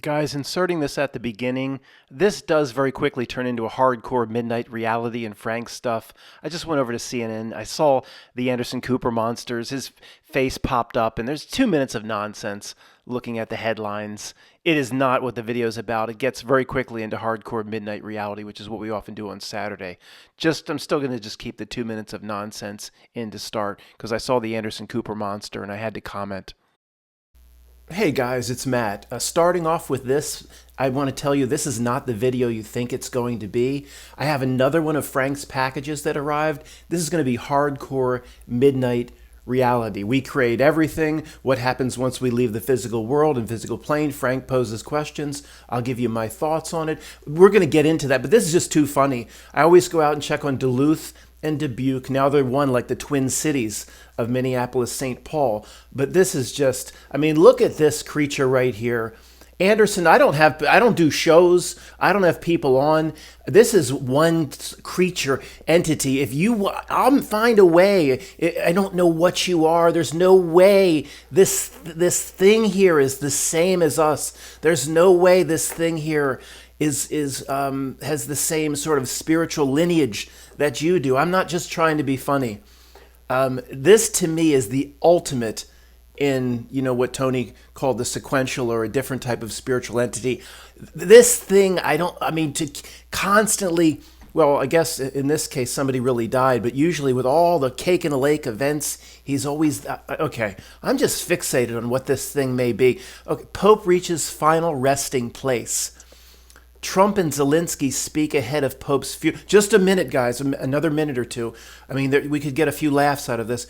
Guys, inserting this at the beginning, this does very quickly turn into a hardcore midnight reality and Frank stuff. I just went over to CNN. I saw the Anderson Cooper monsters. His face popped up, and there's 2 minutes of nonsense looking at the headlines. It is not what the video is about. It gets very quickly into hardcore midnight reality, which is what we often do on Saturday. I'm still going to just keep the 2 minutes of nonsense in to start because I saw the Anderson Cooper monster and I had to comment. Hey guys, it's Matt. Starting off with this, I want to tell you this is not the video you think it's going to be. I have another one of Frank's packages that arrived. This is going to be hardcore midnight reality. We create everything. What happens once we leave the physical world and physical plane? Frank poses questions. I'll give you my thoughts on it. We're going to get into that, but this is just too funny. I always go out and check on Duluth and Dubuque. Now they're one like the twin cities of Minneapolis, St. Paul. But this is just, I mean, look at this creature right here. Anderson, I don't do shows. I don't have people on. This is one creature entity. If you, I'll find a way. I don't know what you are. There's no way this thing here is the same as us. There's no way this thing here is has the same sort of spiritual lineage that you do. I'm not just trying to be funny. This to me is the ultimate in, what Tony called the sequential or a different type of spiritual entity. This thing, to constantly, well, I guess in this case somebody really died, but usually with all the cake in a lake events, he's always, okay, I'm just fixated on what this thing may be. Okay, Pope reaches final resting place. Trump and Zelensky speak ahead of Pope's funeral. Just a minute, guys, another minute or two. We could get a few laughs out of this.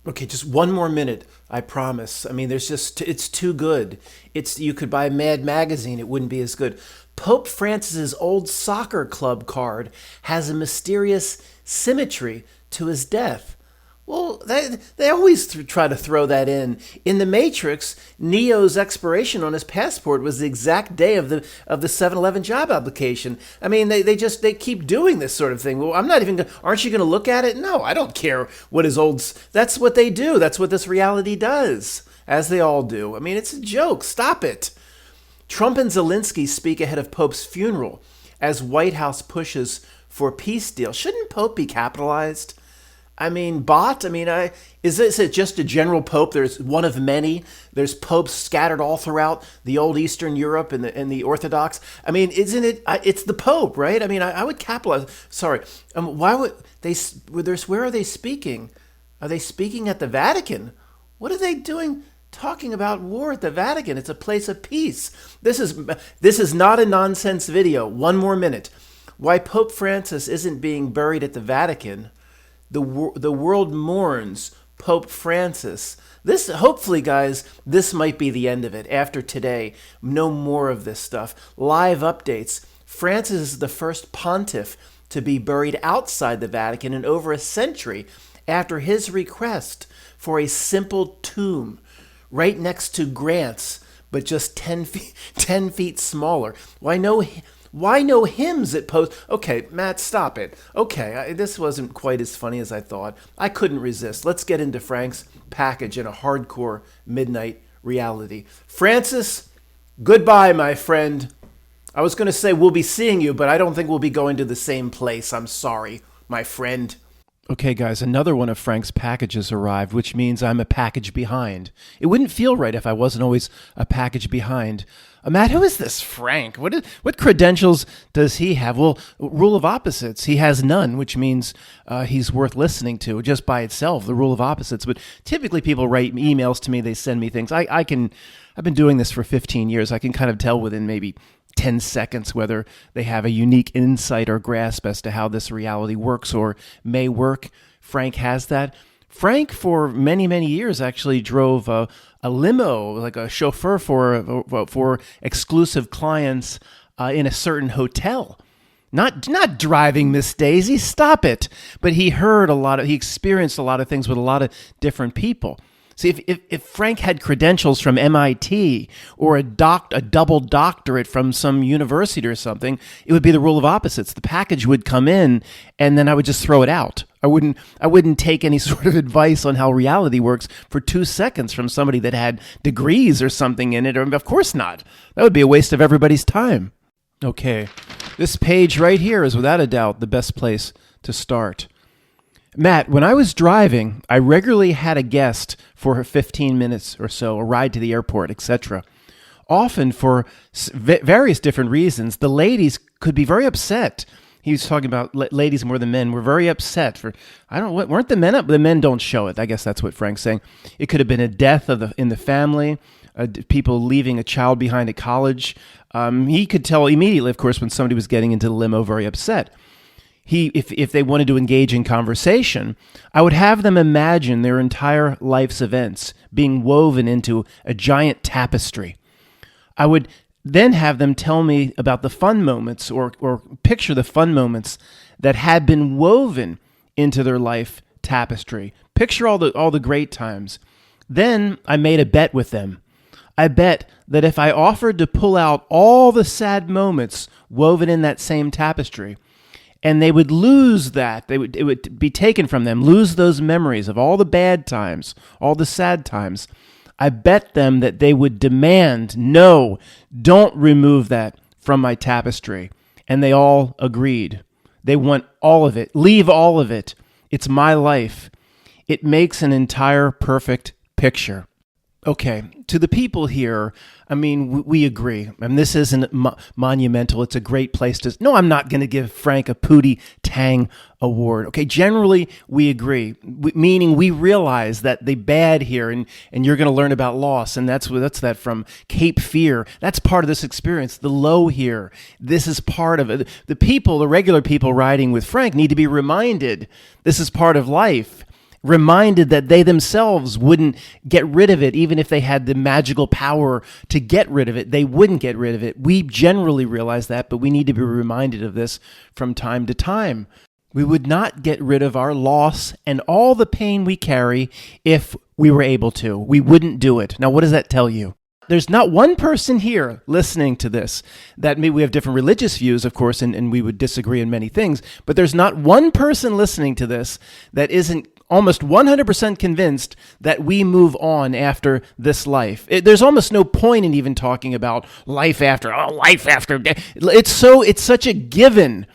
Okay, just one more minute, I promise. It's too good. You could buy Mad Magazine, it wouldn't be as good. Pope Francis's old soccer club card has a mysterious symmetry to his death. Well, they always try to throw that in. In The Matrix, Neo's expiration on his passport was the exact day of the 7-Eleven job application. They keep doing this sort of thing. Well, aren't you going to look at it? No, I don't care what his old. That's what they do. That's what this reality does, as they all do. It's a joke. Stop it. Trump and Zelensky speak ahead of Pope's funeral as White House pushes for peace deal. Shouldn't Pope be capitalized? Is it just a general pope? There's one of many. There's popes scattered all throughout the old Eastern Europe and the Orthodox. Isn't it? It's the Pope, right? I would capitalize. Sorry. Why would they? Where are they speaking? Are they speaking at the Vatican? What are they doing? Talking about war at the Vatican. It's a place of peace. This is not a nonsense video. One more minute. Why Pope Francis isn't being buried at the Vatican? The world mourns Pope Francis. Hopefully, guys, this might be the end of it. After today, no more of this stuff. Live updates. Francis is the first pontiff to be buried outside the Vatican in over a century after his request for a simple tomb right next to Grant's, but just 10 feet smaller. Why no hymns at post? Okay, Matt, stop it. Okay, this wasn't quite as funny as I thought. I couldn't resist. Let's get into Frank's package in a hardcore midnight reality. Francis, goodbye, my friend. I was going to say we'll be seeing you, but I don't think we'll be going to the same place. I'm sorry, my friend. Okay, guys, another one of Frank's packages arrived, which means I'm a package behind. It wouldn't feel right if I wasn't always a package behind. Matt, who is this Frank? What credentials does he have? Well, rule of opposites. He has none, which means he's worth listening to just by itself, the rule of opposites. But typically people write emails to me, they send me things. I've been doing this for 15 years. I can kind of tell within maybe 10 seconds whether they have a unique insight or grasp as to how this reality works or may work. Frank has that. Frank, for many, many years, actually drove a limo, like a chauffeur for exclusive clients in a certain hotel. Not driving Miss Daisy, stop it. But he experienced a lot of things with a lot of different people. See, if Frank had credentials from MIT or a double doctorate from some university or something, it would be the rule of opposites. The package would come in, and then I would just throw it out. I wouldn't take any sort of advice on how reality works for 2 seconds from somebody that had degrees or something in it. Or of course not. That would be a waste of everybody's time. Okay, this page right here is without a doubt the best place to start. Matt, when I was driving, I regularly had a guest for 15 minutes or so, a ride to the airport, etc. Often for various different reasons, the ladies could be very upset. He was talking about ladies more than men were very upset for, weren't the men up? The men don't show it. I guess that's what Frank's saying. It could have been a death in the family, people leaving a child behind at college. He could tell immediately, of course, when somebody was getting into the limo very upset. If they wanted to engage in conversation, I would have them imagine their entire life's events being woven into a giant tapestry. I would then have them tell me about the fun moments or picture the fun moments that had been woven into their life tapestry. Picture all the great times. Then I made a bet with them. I bet that if I offered to pull out all the sad moments woven in that same tapestry, and they would lose that, it would be taken from them, lose those memories of all the bad times, all the sad times, I bet them that they would demand, no, don't remove that from my tapestry. And they all agreed. They want all of it. Leave all of it. It's my life. It makes an entire perfect picture. Okay, to the people here, I mean, we agree. And this isn't monumental. It's a great place to... No, I'm not going to give Frank a Pootie Tang award. Okay, generally, we agree. Meaning we realize that the bad here, and you're going to learn about loss, and that's that from Cape Fear. That's part of this experience. The low here, this is part of it. The people, the regular people riding with Frank need to be reminded this is part of life. Reminded that they themselves wouldn't get rid of it, even if they had the magical power to get rid of it. They wouldn't get rid of it. We generally realize that, but we need to be reminded of this from time to time. We would not get rid of our loss and all the pain we carry if we were able to. We wouldn't do it. Now, what does that tell you? There's not one person here listening to this that maybe we have different religious views, of course, and we would disagree in many things, but there's not one person listening to this that isn't almost 100% convinced that we move on after this life. There's almost no point in even talking about life after. It's such a given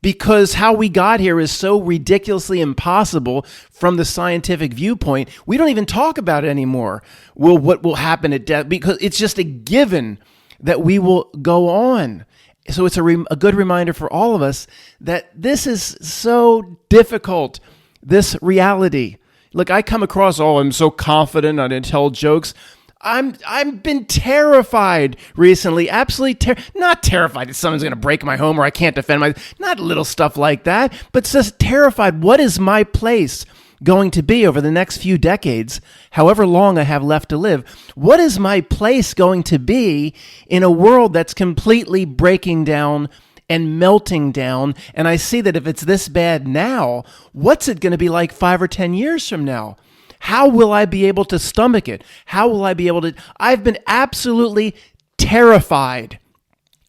because how we got here is so ridiculously impossible from the scientific viewpoint. We don't even talk about it anymore. Well, what will happen at death? Because it's just a given that we will go on. So it's a good reminder for all of us that this is so difficult. This reality. Look, I come across, I'm so confident, I didn't tell jokes. I've been terrified recently, absolutely not terrified that someone's going to break my home or I can't defend not little stuff like that, but just terrified. What is my place going to be over the next few decades, however long I have left to live? What is my place going to be in a world that's completely breaking down and melting down? And I see that if it's this bad now, what's it going to be like 5 or 10 years from now? How will I be able to stomach it? How will I be able to... I've been absolutely terrified.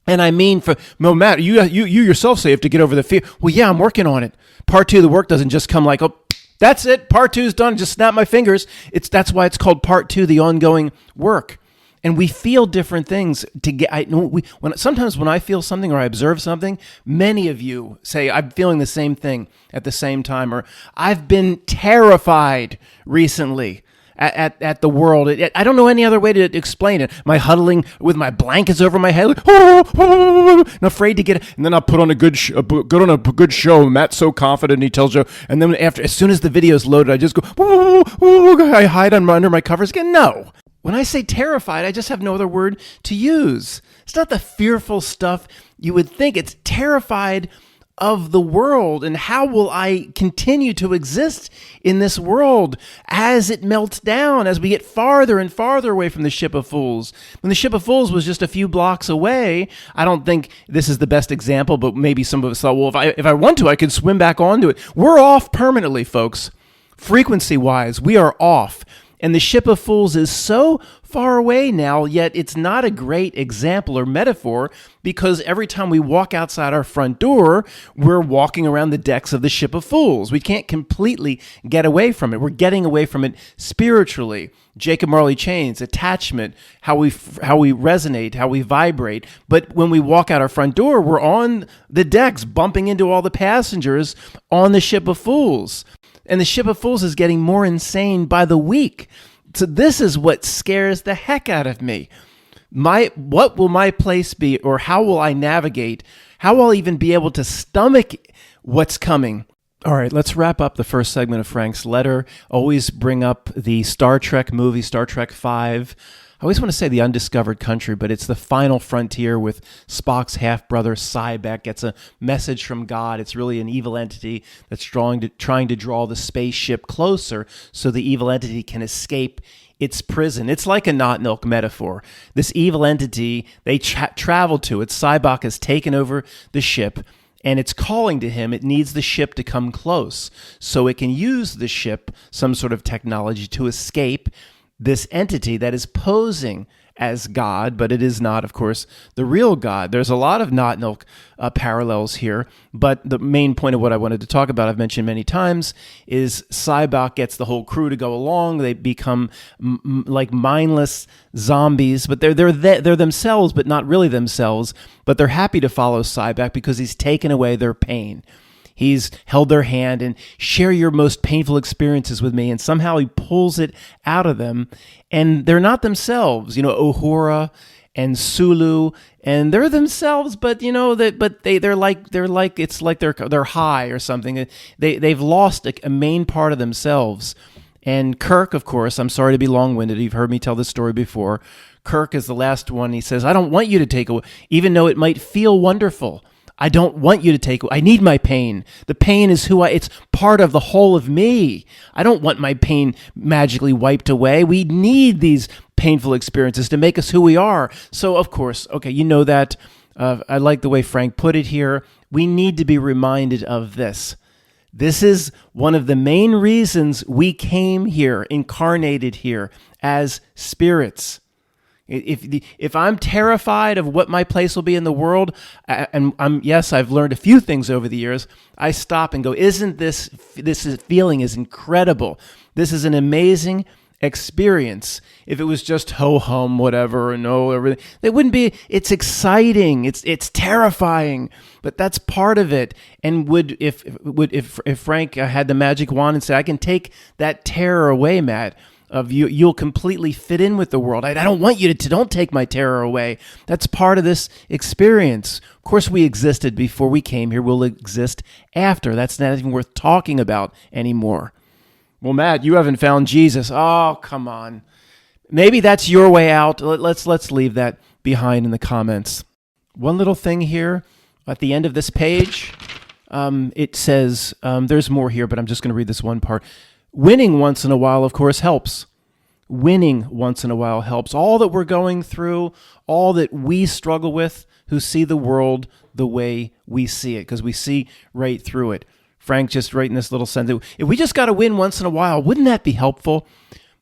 And I mean, Matt, you yourself say you have to get over the fear. Well, yeah, I'm working on it. Part 2 of the work doesn't just come like, that's it, part 2 is done, just snap my fingers. That's why it's called part 2, the ongoing work. And we feel different things sometimes when I feel something or I observe something, many of you say, I'm feeling the same thing at the same time, or I've been terrified recently at the world. I don't know any other way to explain it. My huddling with my blankets over my head, and afraid to get it. And then I'll put on a good show. Matt's so confident, he tells you. And then as soon as the video's loaded, I just go, I hide under my covers again. No. When I say terrified, I just have no other word to use. It's not the fearful stuff you would think. It's terrified of the world and how will I continue to exist in this world as it melts down, as we get farther and farther away from the Ship of Fools. When the Ship of Fools was just a few blocks away, I don't think this is the best example, but maybe some of us thought, well, if I want to, I could swim back onto it. We're off permanently, folks. Frequency-wise, we are off. And the ship of fools is so far away now, yet it's not a great example or metaphor, because every time we walk outside our front door, we're walking around the decks of the ship of fools. We can't completely get away from it. We're getting away from it spiritually. Jacob Marley Chains, attachment, how we resonate, how we vibrate. But when we walk out our front door, we're on the decks, bumping into all the passengers on the ship of fools. And the ship of fools is getting more insane by the week. So this is what scares the heck out of me. What will my place be, or how will I navigate? How will I even be able to stomach what's coming? All right, let's wrap up the first segment of Frank's letter. Always bring up the Star Trek movie, Star Trek V. I always want to say the undiscovered country, but it's the final frontier with Spock's half-brother Sybek gets a message from God. It's really an evil entity that's trying to draw the spaceship closer so the evil entity can escape its prison. It's like a knot milk metaphor. This evil entity, they travel to it. Sybok has taken over the ship, and it's calling to him. It needs the ship to come close so it can use the ship, some sort of technology, to escape this entity that is posing as God, but it is not, of course, the real God. There's a lot of knot milk parallels here, but the main point of what I wanted to talk about, I've mentioned many times, is Sybok gets the whole crew to go along. They become like mindless zombies, but they're themselves, but not really themselves. But they're happy to follow Sybok because he's taken away their pain. He's held their hand and share your most painful experiences with me. And somehow he pulls it out of them. And they're not themselves, Uhura and Sulu, and they're themselves, but they're high or something. They've lost a main part of themselves. And Kirk, of course, I'm sorry to be long-winded. You've heard me tell this story before. Kirk is the last one. He says, I don't want you to take away, even though it might feel wonderful. I don't want you to take away. I need my pain. The pain is it's part of the whole of me. I don't want my pain magically wiped away. We need these painful experiences to make us who we are. So, of course, okay, you know that. I like the way Frank put it here. We need to be reminded of this. This is one of the main reasons we came here, incarnated here as spirits. If I'm terrified of what my place will be in the world, and I've learned a few things over the years, I stop and go, isn't this feeling is incredible. This is an amazing experience. If it was just ho-hum, whatever, and everything, it wouldn't be. It's exciting. It's terrifying, but that's part of it. And if Frank had the magic wand and said, I can take that terror away, Matt, of you'll completely fit in with the world. I don't want you to don't take my terror away. That's part of this experience. Of course, we existed before we came here. We'll exist after. That's not even worth talking about anymore. Well, Matt, you haven't found Jesus. Oh, come on. Maybe that's your way out. Let's leave that behind in the comments. One little thing here at the end of this page, it says, there's more here, but I'm just going to read this one part. Winning once in a while, of course, helps. Winning once in a while helps. All that we're going through, all that we struggle with, who see the world the way we see it, because we see right through it. Frank just writing this little sentence. If we just got to win once in a while, wouldn't that be helpful?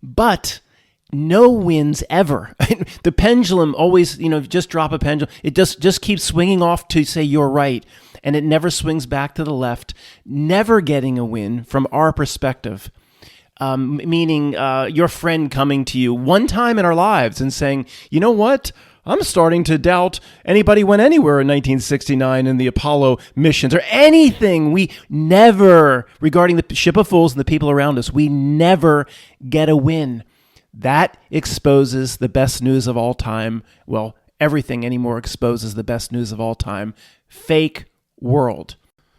But no wins ever. The pendulum always, just drop a pendulum. It just keeps swinging off to say you're right, and it never swings back to the left, never getting a win from our perspective. Meaning your friend coming to you one time in our lives and saying, you know what? I'm starting to doubt anybody went anywhere in 1969 in the Apollo missions or anything. We never, regarding the ship of fools and the people around us, we never get a win. That exposes the best news of all time. Well, everything anymore exposes the best news of all time. Fake world.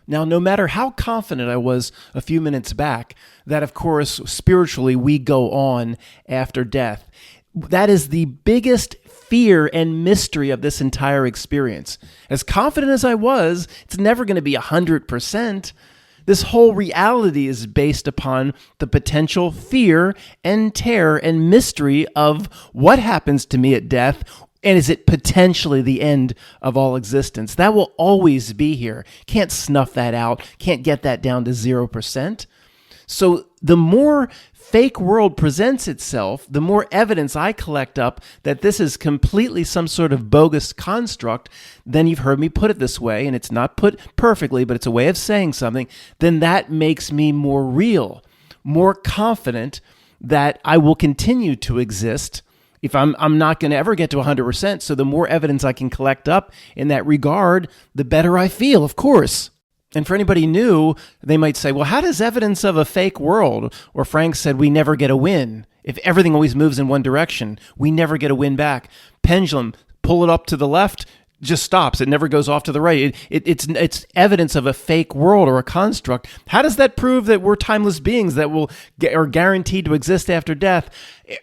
Now, no matter how confident I was a few minutes back that, of course, spiritually we go on after death, that is the biggest fear and mystery of this entire experience. As confident as I was, it's never going to be 100%. This whole reality is based upon the potential fear and terror and mystery of what happens to me at death. And is it potentially the end of all existence? That will always be here. Can't snuff that out. Can't get that down to 0%. So the more fake world presents itself, the more evidence I collect up that this is completely some sort of bogus construct, then you've heard me put it this way, and it's not put perfectly, but it's a way of saying something, then that makes me more real, more confident that I will continue to exist. If I'm not going to ever get to 100%, so the more evidence I can collect up in that regard, the better I feel, of course. And for anybody new, they might say, well, how does evidence of a fake world, or Frank said we never get a win. If everything always moves in one direction, we never get a win back. Pendulum, pull it up to the left, just stops. It never goes off to the right. It's evidence of a fake world or a construct. How does that prove that we're timeless beings that are guaranteed to exist after death?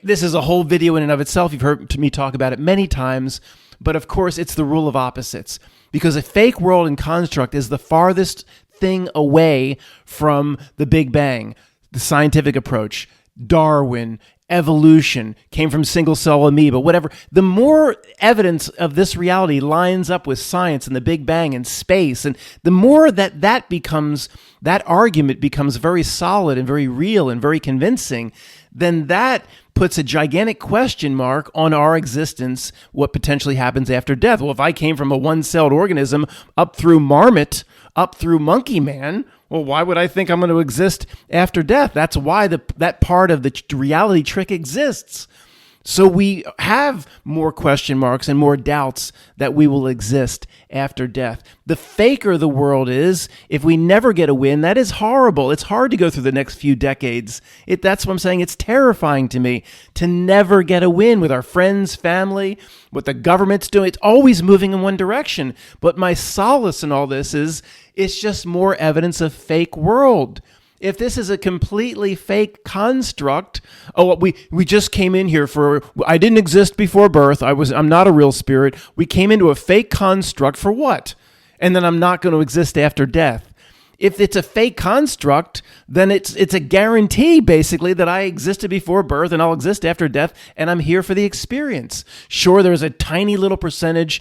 This is a whole video in and of itself. You've heard me talk about it many times. But of course, it's the rule of opposites. Because a fake world and construct is the farthest thing away from the Big Bang, the scientific approach, Darwin, evolution, came from single-cell amoeba, whatever. The more evidence of this reality lines up with science and the Big Bang and space, and the more that argument becomes very solid and very real and very convincing, then that puts a gigantic question mark on our existence, what potentially happens after death. Well, if I came from a one-celled organism up through marmot, up through monkey man, well, why would I think I'm going to exist after death? That's why that part of the reality trick exists. So we have more question marks and more doubts that we will exist after death. The faker the world is, if we never get a win, that is horrible. It's hard to go through the next few decades. That's what I'm saying. It's terrifying to me to never get a win with our friends, family, what the government's doing. It's always moving in one direction. But my solace in all this is it's just more evidence of fake world. If this is a completely fake construct, we just came in here I didn't exist before birth. I'm not a real spirit. We came into a fake construct for what? And then I'm not going to exist after death. If it's a fake construct, then it's a guarantee, basically, that I existed before birth and I'll exist after death, and I'm here for the experience. Sure, there's a tiny little percentage,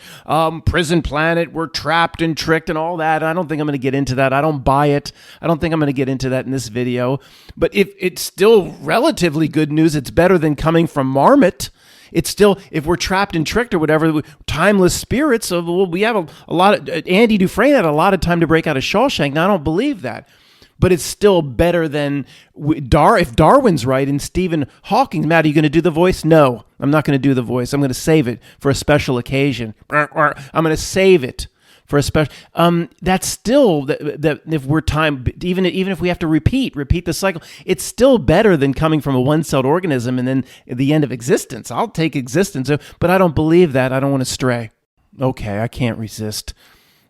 prison planet, we're trapped and tricked and all that. I don't think I'm going to get into that. I don't buy it. I don't think I'm going to get into that in this video. But if it's still relatively good news, it's better than coming from marmot. It's still, if we're trapped and tricked or whatever, timeless spirits. So we have a lot of, Andy Dufresne had a lot of time to break out of Shawshank. Now, I don't believe that. But it's still better than, if Darwin's right and Stephen Hawking, Matt, are you going to do the voice? No, I'm not going to do the voice. I'm going to save it for a special occasion. I'm going to save it for a special, that's still, that if we're even if we have to repeat the cycle, it's still better than coming from a one-celled organism and then at the end of existence. I'll take existence, but I don't believe that. I don't want to stray. Okay, I can't resist.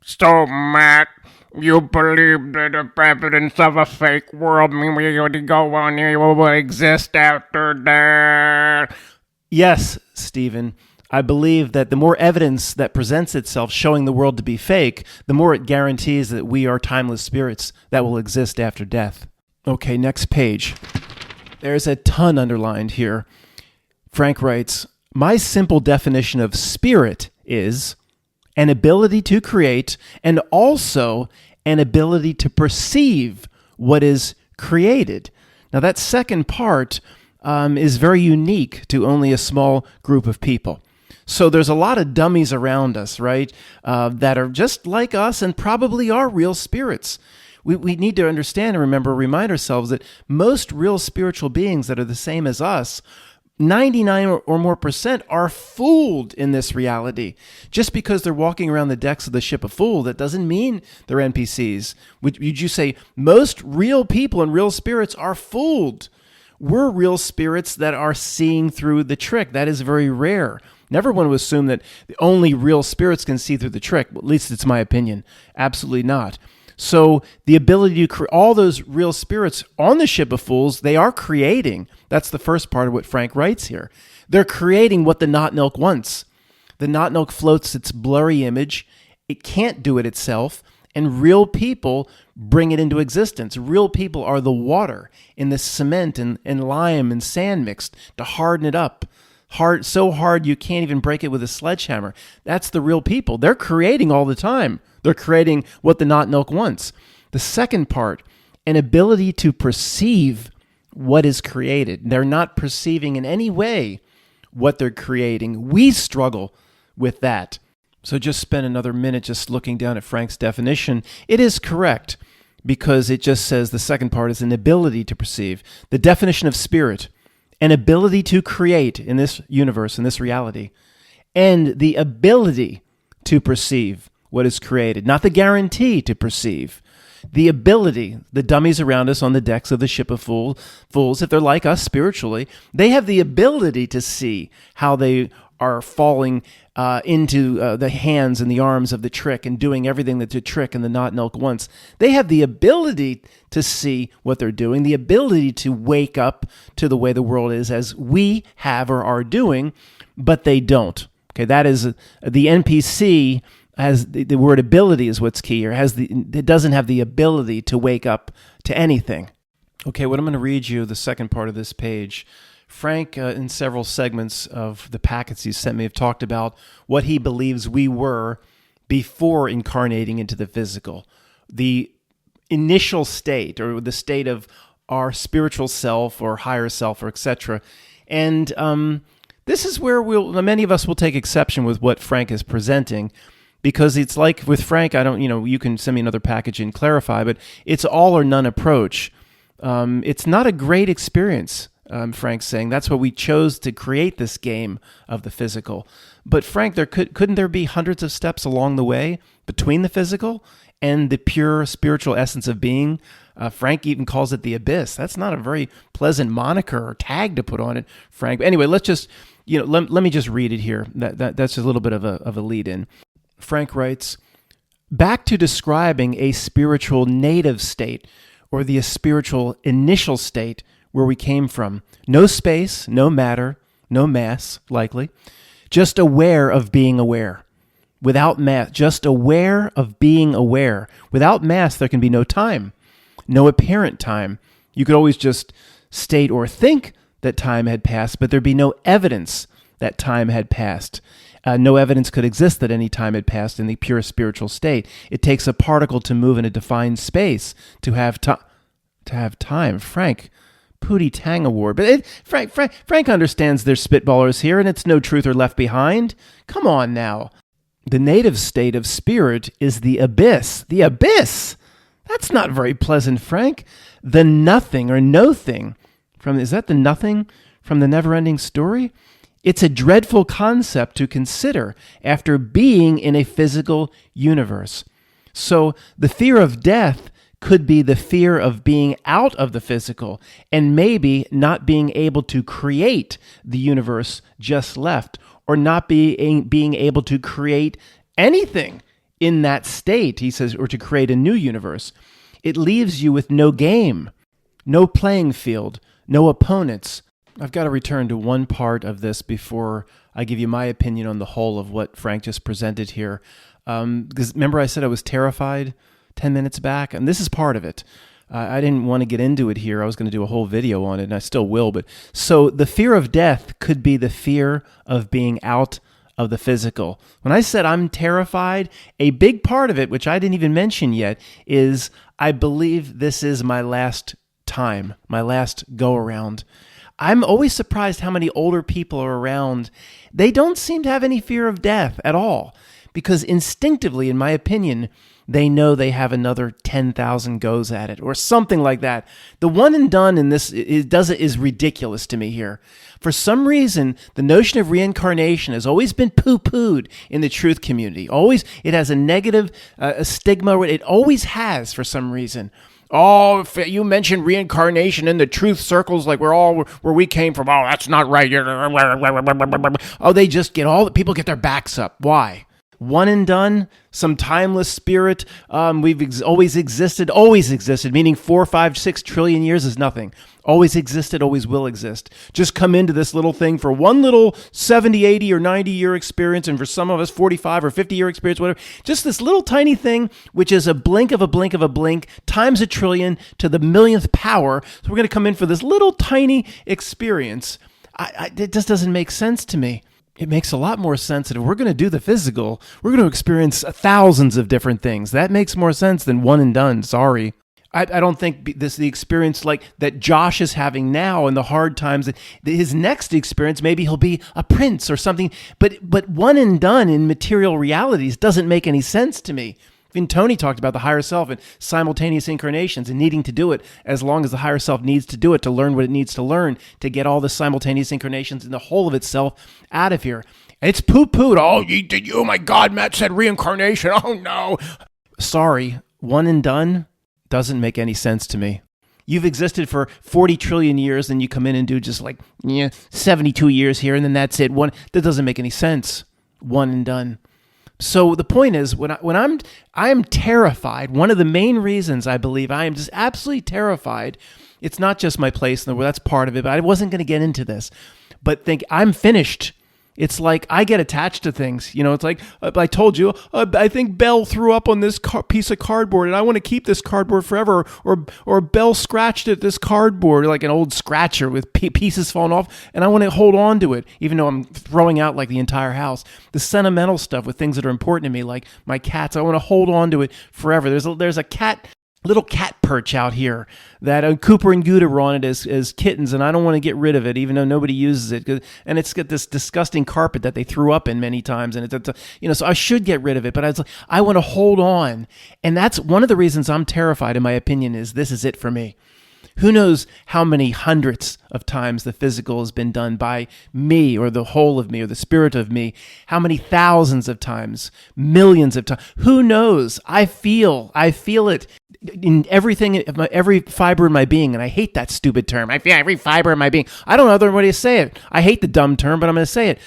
So, Matt, you believe that the evidence of a fake world mean we already go on here will exist after death? Yes, Stephen. I believe that the more evidence that presents itself showing the world to be fake, the more it guarantees that we are timeless spirits that will exist after death. Okay, next page. There's a ton underlined here. Frank writes, my simple definition of spirit is an ability to create and also an ability to perceive what is created. Now, that second part is very unique to only a small group of people. So there's a lot of dummies around us, right, that are just like us and probably are real spirits. We need to understand and remind ourselves that most real spiritual beings that are the same as us, 99 or more percent, are fooled in this reality. Just because they're walking around the decks of the ship of Fool, that doesn't mean they're NPCs. Would you say most real people and real spirits are fooled? We're real spirits that are seeing through the trick. That is very rare. Never want to assume that only real spirits can see through the trick. At least it's my opinion. Absolutely not. So the ability to create all those real spirits on the ship of fools, they are creating. That's the first part of what Frank writes here. They're creating what the Not Milk wants. The Not Milk floats its blurry image. It can't do it itself. And real people bring it into existence. Real people are the water in the cement and lime and sand mixed to harden it up. So hard you can't even break it with a sledgehammer. That's the real people. They're creating all the time. They're creating what the Not Milk wants. The second part an ability to perceive what is created. They're not perceiving in any way what they're creating. We struggle with that. So just spend another minute just looking down at Frank's definition. It is correct because it just says the second part is an ability to perceive. The definition of spirit, an ability to create in this universe, in this reality, and the ability to perceive what is created, not the guarantee to perceive. The ability, the dummies around us on the decks of the ship of fools, if they're like us spiritually, they have the ability to see how they are falling into the hands and the arms of the trick and doing everything that the trick and the knot and elk wants. They have the ability to see what they're doing, the ability to wake up to the way the world is as we have or are doing, but they don't. Okay, that is the NPC. Has the word ability is what's key here. It doesn't have the ability to wake up to anything. Okay, what I'm going to read you the second part of this page. Frank, in several segments of the packets he sent me, have talked about what he believes we were before incarnating into the physical. The initial state, or the state of our spiritual self or higher self, or etc. And this is where many of us will take exception with what Frank is presenting. Because it's like with Frank, you can send me another package and clarify, but it's all or none approach. It's not a great experience, Frank's saying. That's why we chose to create this game of the physical. But Frank, couldn't there be hundreds of steps along the way between the physical and the pure spiritual essence of being? Frank even calls it the abyss. That's not a very pleasant moniker or tag to put on it, Frank. But anyway, let's just, let me just read it here. That's a little bit of a lead in. Frank writes, back to describing a spiritual native state, or the spiritual initial state where we came from. No space, no matter, no mass, likely. Just aware of being aware. Without mass, just aware of being aware. Without mass, there can be no time, no apparent time. You could always just state or think that time had passed, but there'd be no evidence that time had passed. No evidence could exist that any time had passed in the pure spiritual state. It takes a particle to move in a defined space to have time. Frank, Pootie Tang Award. But Frank understands there's spitballers here, and it's no truth or left behind. Come on now. The native state of spirit is the abyss. The abyss! That's not very pleasant, Frank. The nothing or no thing. Is that the nothing from the never-ending story? It's a dreadful concept to consider after being in a physical universe. So the fear of death could be the fear of being out of the physical and maybe not being able to create the universe just left, or not being able to create anything in that state, he says, or to create a new universe. It leaves you with no game, no playing field, no opponents. I've got to return to one part of this before I give you my opinion on the whole of what Frank just presented here. Because remember I said I was terrified 10 minutes back? And this is part of it. I didn't want to get into it here. I was going to do a whole video on it, and I still will. But so the fear of death could be the fear of being out of the physical. When I said I'm terrified, a big part of it, which I didn't even mention yet, is I believe this is my last time, my last go-around. I'm always surprised how many older people are around. They don't seem to have any fear of death at all, because instinctively, in my opinion, they know they have another 10,000 goes at it or something like that. The one and done in this is ridiculous to me here. For some reason, the notion of reincarnation has always been poo-pooed in the truth community. Always, it has a negative a stigma. It always has for some reason. Oh, if you mentioned reincarnation in the truth circles, like we're all where we came from. Oh, that's not right. Oh, they just people get their backs up. Why? One and done, some timeless spirit. We've always existed, meaning 4, 5, 6 trillion years is nothing. Always existed, always will exist. Just come into this little thing for one little 70, 80, or 90 year experience, and for some of us, 45 or 50 year experience, whatever. Just this little tiny thing, which is a blink of a blink of a blink, times a trillion to the millionth power. So we're going to come in for this little tiny experience. It just doesn't make sense to me. It makes a lot more sense that if we're going to do the physical, we're going to experience thousands of different things. That makes more sense than one and done. Sorry. I don't think the experience like that Josh is having now and the hard times, his next experience, maybe he'll be a prince or something. But one and done in material realities doesn't make any sense to me. Even Tony talked about the higher self and simultaneous incarnations and needing to do it as long as the higher self needs to do it to learn what it needs to learn to get all the simultaneous incarnations and the whole of itself out of here. It's poo-pooed. Oh my God, Matt said reincarnation. Oh no. Sorry, one and done doesn't make any sense to me. You've existed for 40 trillion years, and you come in and do just 72 years here, and then that's it. That doesn't make any sense. One and done. So the point is, I am terrified. One of the main reasons I believe I am just absolutely terrified. It's not just my place in the world. That's part of it, but I wasn't going to get into this. But think I'm finished. It's like I get attached to things. It's like I told you, I think Belle threw up on this piece of cardboard and I want to keep this cardboard forever. Or Belle scratched at this cardboard like an old scratcher with pieces falling off and I want to hold on to it even though I'm throwing out like the entire house. The sentimental stuff with things that are important to me like my cats, I want to hold on to it forever. There's a little cat perch out here that Cooper and Gouda were on it as kittens, and I don't want to get rid of it, even though nobody uses it. And it's got this disgusting carpet that they threw up in many times, and so I should get rid of it. But I want to hold on, and that's one of the reasons I'm terrified. In my opinion, is this is it for me. Who knows how many hundreds of times the physical has been done by me or the whole of me or the spirit of me? How many thousands of times, millions of times? Who knows? I feel it in everything, every fiber in my being. And I hate that stupid term. I feel every fiber in my being. I don't know other way to say it. I hate the dumb term, but I'm going to say it.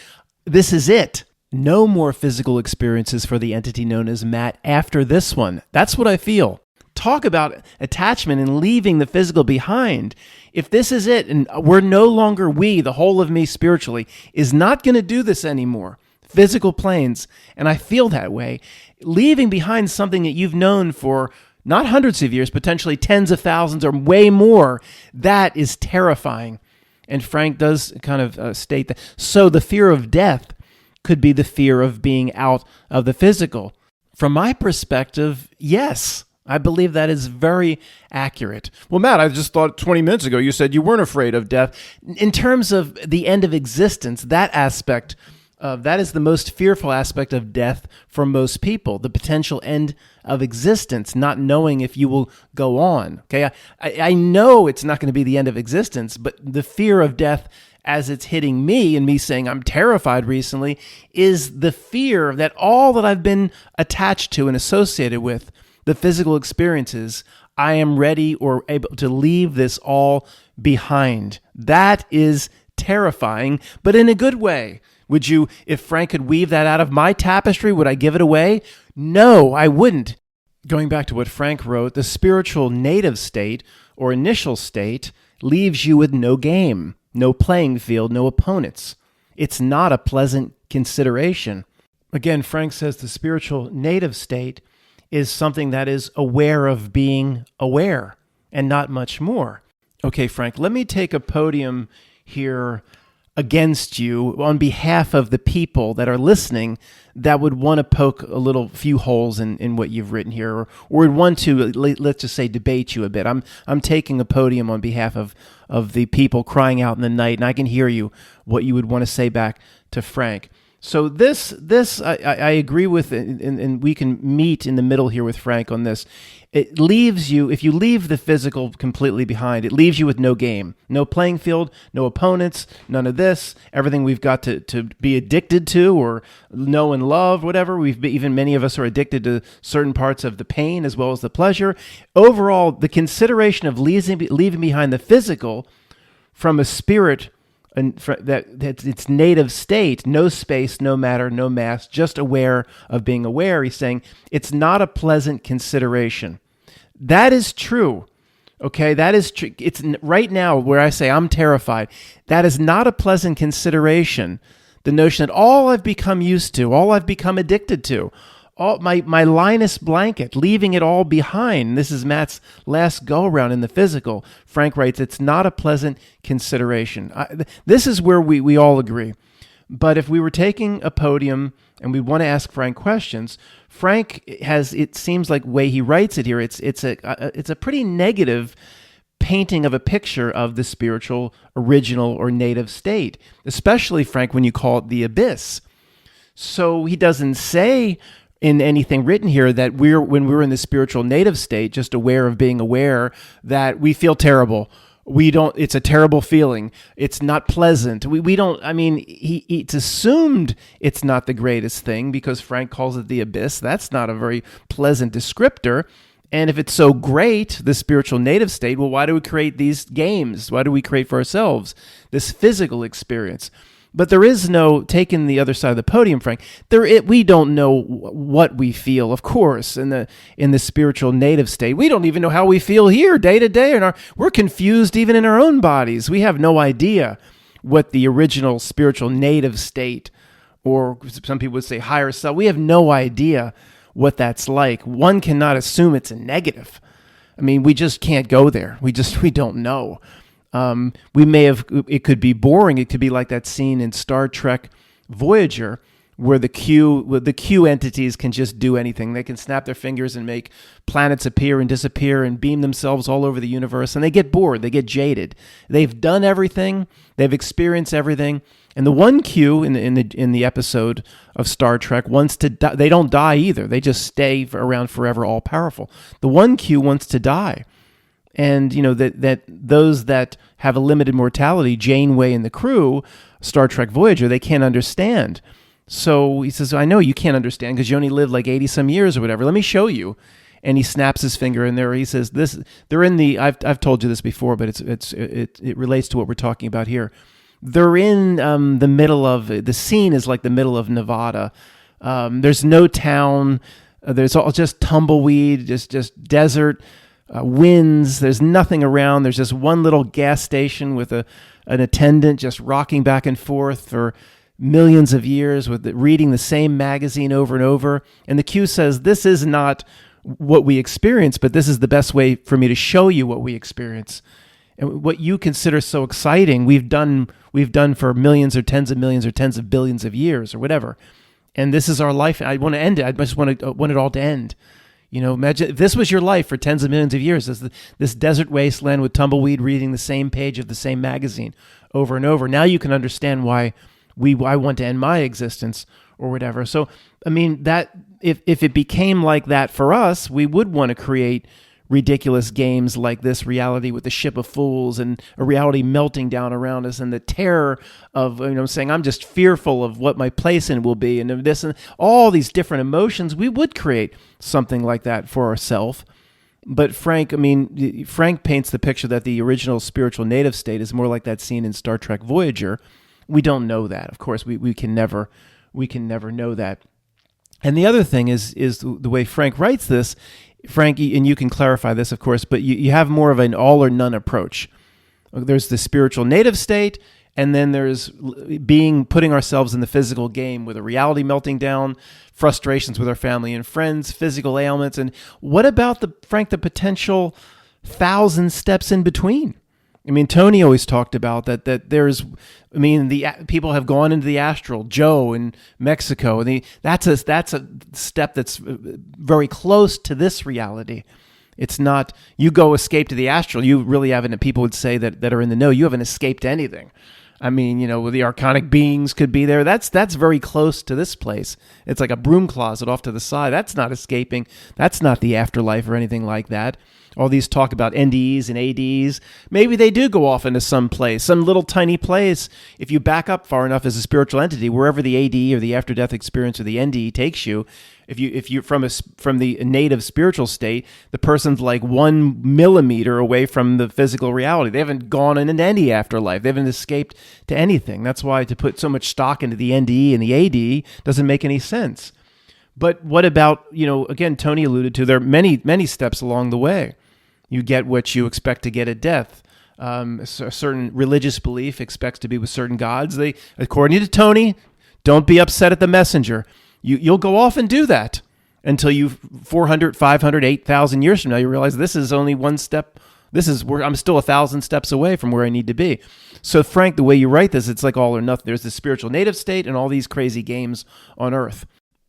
This is it. No more physical experiences for the entity known as Matt after this one. That's what I feel. Talk about attachment and leaving the physical behind. If this is it, and we're no longer the whole of me spiritually, is not going to do this anymore. Physical planes, and I feel that way. Leaving behind something that you've known for not hundreds of years, potentially tens of thousands or way more, that is terrifying. And Frank does kind of state that. So the fear of death could be the fear of being out of the physical. From my perspective, yes. I believe that is very accurate. Well, Matt, I just thought 20 minutes ago you said you weren't afraid of death. In terms of the end of existence, that aspect, that is the most fearful aspect of death for most people, the potential end of existence, not knowing if you will go on. Okay, I know it's not going to be the end of existence, but the fear of death as it's hitting me and me saying I'm terrified recently is the fear that all that I've been attached to and associated with, the physical experiences, I am ready or able to leave this all behind. That is terrifying, but in a good way. Would you, if Frank could weave that out of my tapestry, would I give it away? No, I wouldn't. Going back to what Frank wrote, the spiritual native state or initial state leaves you with no game, no playing field, no opponents. It's not a pleasant consideration. Again, Frank says the spiritual native state is something that is aware of being aware and not much more. Okay, Frank, let me take a podium here against you on behalf of the people that are listening that would want to poke a few holes in what you've written here or would want to, let's just say, debate you a bit. I'm taking a podium on behalf of the people crying out in the night, and I can hear you, what you would want to say back to Frank. So this I agree with, and we can meet in the middle here with Frank on this. It leaves you, if you leave the physical completely behind, it leaves you with no game, no playing field, no opponents, none of this, everything we've got to be addicted to or know and love, whatever. Even many of us are addicted to certain parts of the pain as well as the pleasure. Overall, the consideration of leaving behind the physical from a spirit and that's its native state, no space, no matter, no mass, just aware of being aware. He's saying it's not a pleasant consideration. That is true. Okay, that is true. It's right now where I say I'm terrified. That is not a pleasant consideration. The notion that all I've become used to, all I've become addicted to, all my Linus blanket, leaving it all behind. This is Matt's last go-around in the physical. Frank writes, it's not a pleasant consideration. This is where we all agree. But if we were taking a podium and we want to ask Frank questions, Frank has, it seems like way he writes it here, it's a pretty negative painting of a picture of the spiritual original or native state, especially, Frank, when you call it the abyss. So he doesn't say in anything written here that when we're in the spiritual native state, just aware of being aware, that we feel terrible. It's a terrible feeling. It's not pleasant. We don't, I mean, it's assumed it's not the greatest thing because Frank calls it the abyss. That's not a very pleasant descriptor. And if it's so great, the spiritual native state, well, why do we create these games? Why do we create for ourselves this physical experience? But there is no, taking the other side of the podium, Frank, we don't know what we feel, of course, in the spiritual native state. We don't even know how we feel here day to day. We're confused even in our own bodies. We have no idea what the original spiritual native state, or some people would say higher self, we have no idea what that's like. One cannot assume it's a negative. I mean, we just can't go there. We don't know. It could be boring. It could be like that scene in Star Trek Voyager where the Q entities can just do anything. They can snap their fingers and make planets appear and disappear and beam themselves all over the universe, and they get bored. They get jaded. They've done everything. They've experienced everything. And the one Q in the episode of Star Trek wants to die. They don't die either. They just stay around forever, all powerful. The one Q wants to die. And, that those that have a limited mortality, Janeway and the crew, Star Trek Voyager, they can't understand. So he says, I know you can't understand because you only lived like 80 some years or whatever. Let me show you. And he snaps his finger in there. He says, they're in the, I've told you this before, but it relates to what we're talking about here. They're in the middle of, the scene is like the middle of Nevada. There's no town. There's all just tumbleweed, just desert. Winds, there's nothing around. There's just one little gas station with an attendant just rocking back and forth for millions of years reading the same magazine over and over. And the Q says, this is not what we experience, but this is the best way for me to show you what we experience. And what you consider so exciting, we've done for millions or tens of millions or tens of billions of years or whatever. And this is our life. I want to end it. I just want it all to end. Imagine if this was your life for tens of millions of years, this desert wasteland with tumbleweed reading the same page of the same magazine over and over. Now you can understand why I want to end my existence or whatever. So, I mean, that if it became like that for us, we would want to create ridiculous games like this reality with the ship of fools and a reality melting down around us and the terror of, saying I'm just fearful of what my place in will be and this and all these different emotions. We would create something like that for ourselves. But Frank paints the picture that the original spiritual native state is more like that scene in Star Trek Voyager. We don't know that. Of course, we can never know that. And the other thing is the way Frank writes this, Frank, and you can clarify this, of course, but you have more of an all or none approach. There's the spiritual native state, and then there's putting ourselves in the physical game with a reality melting down, frustrations with our family and friends, physical ailments, and what about the potential 1,000 steps in between? I mean, Tony always talked about that there's, the people have gone into the astral, Joe in Mexico, and that's a step that's very close to this reality. It's not, you go escape to the astral, you really haven't, people would say that are in the know, you haven't escaped anything. I mean, the archonic beings could be there. That's very close to this place. It's like a broom closet off to the side. That's not escaping. That's not the afterlife or anything like that. All these talk about NDEs and ADs. Maybe they do go off into some place, some little tiny place. If you back up far enough as a spiritual entity, wherever the AD or the after-death experience or the NDE takes you, if you from the native spiritual state, the person's like 1 millimeter away from the physical reality. They haven't gone into any afterlife. They haven't escaped to anything. That's why to put so much stock into the NDE and the AD doesn't make any sense. But what about, again, Tony alluded to, there are many, many steps along the way. You get what you expect to get at death. A certain religious belief expects to be with certain gods. They, according to Tony, don't be upset at the messenger. You'll go off and do that until you 400, 500, 8,000 years from now, you realize this is only one step This is where I'm still 1,000 steps away from where I need to be. So, Frank, the way you write this, it's like all or nothing. There's the spiritual native state and all these crazy games on Earth.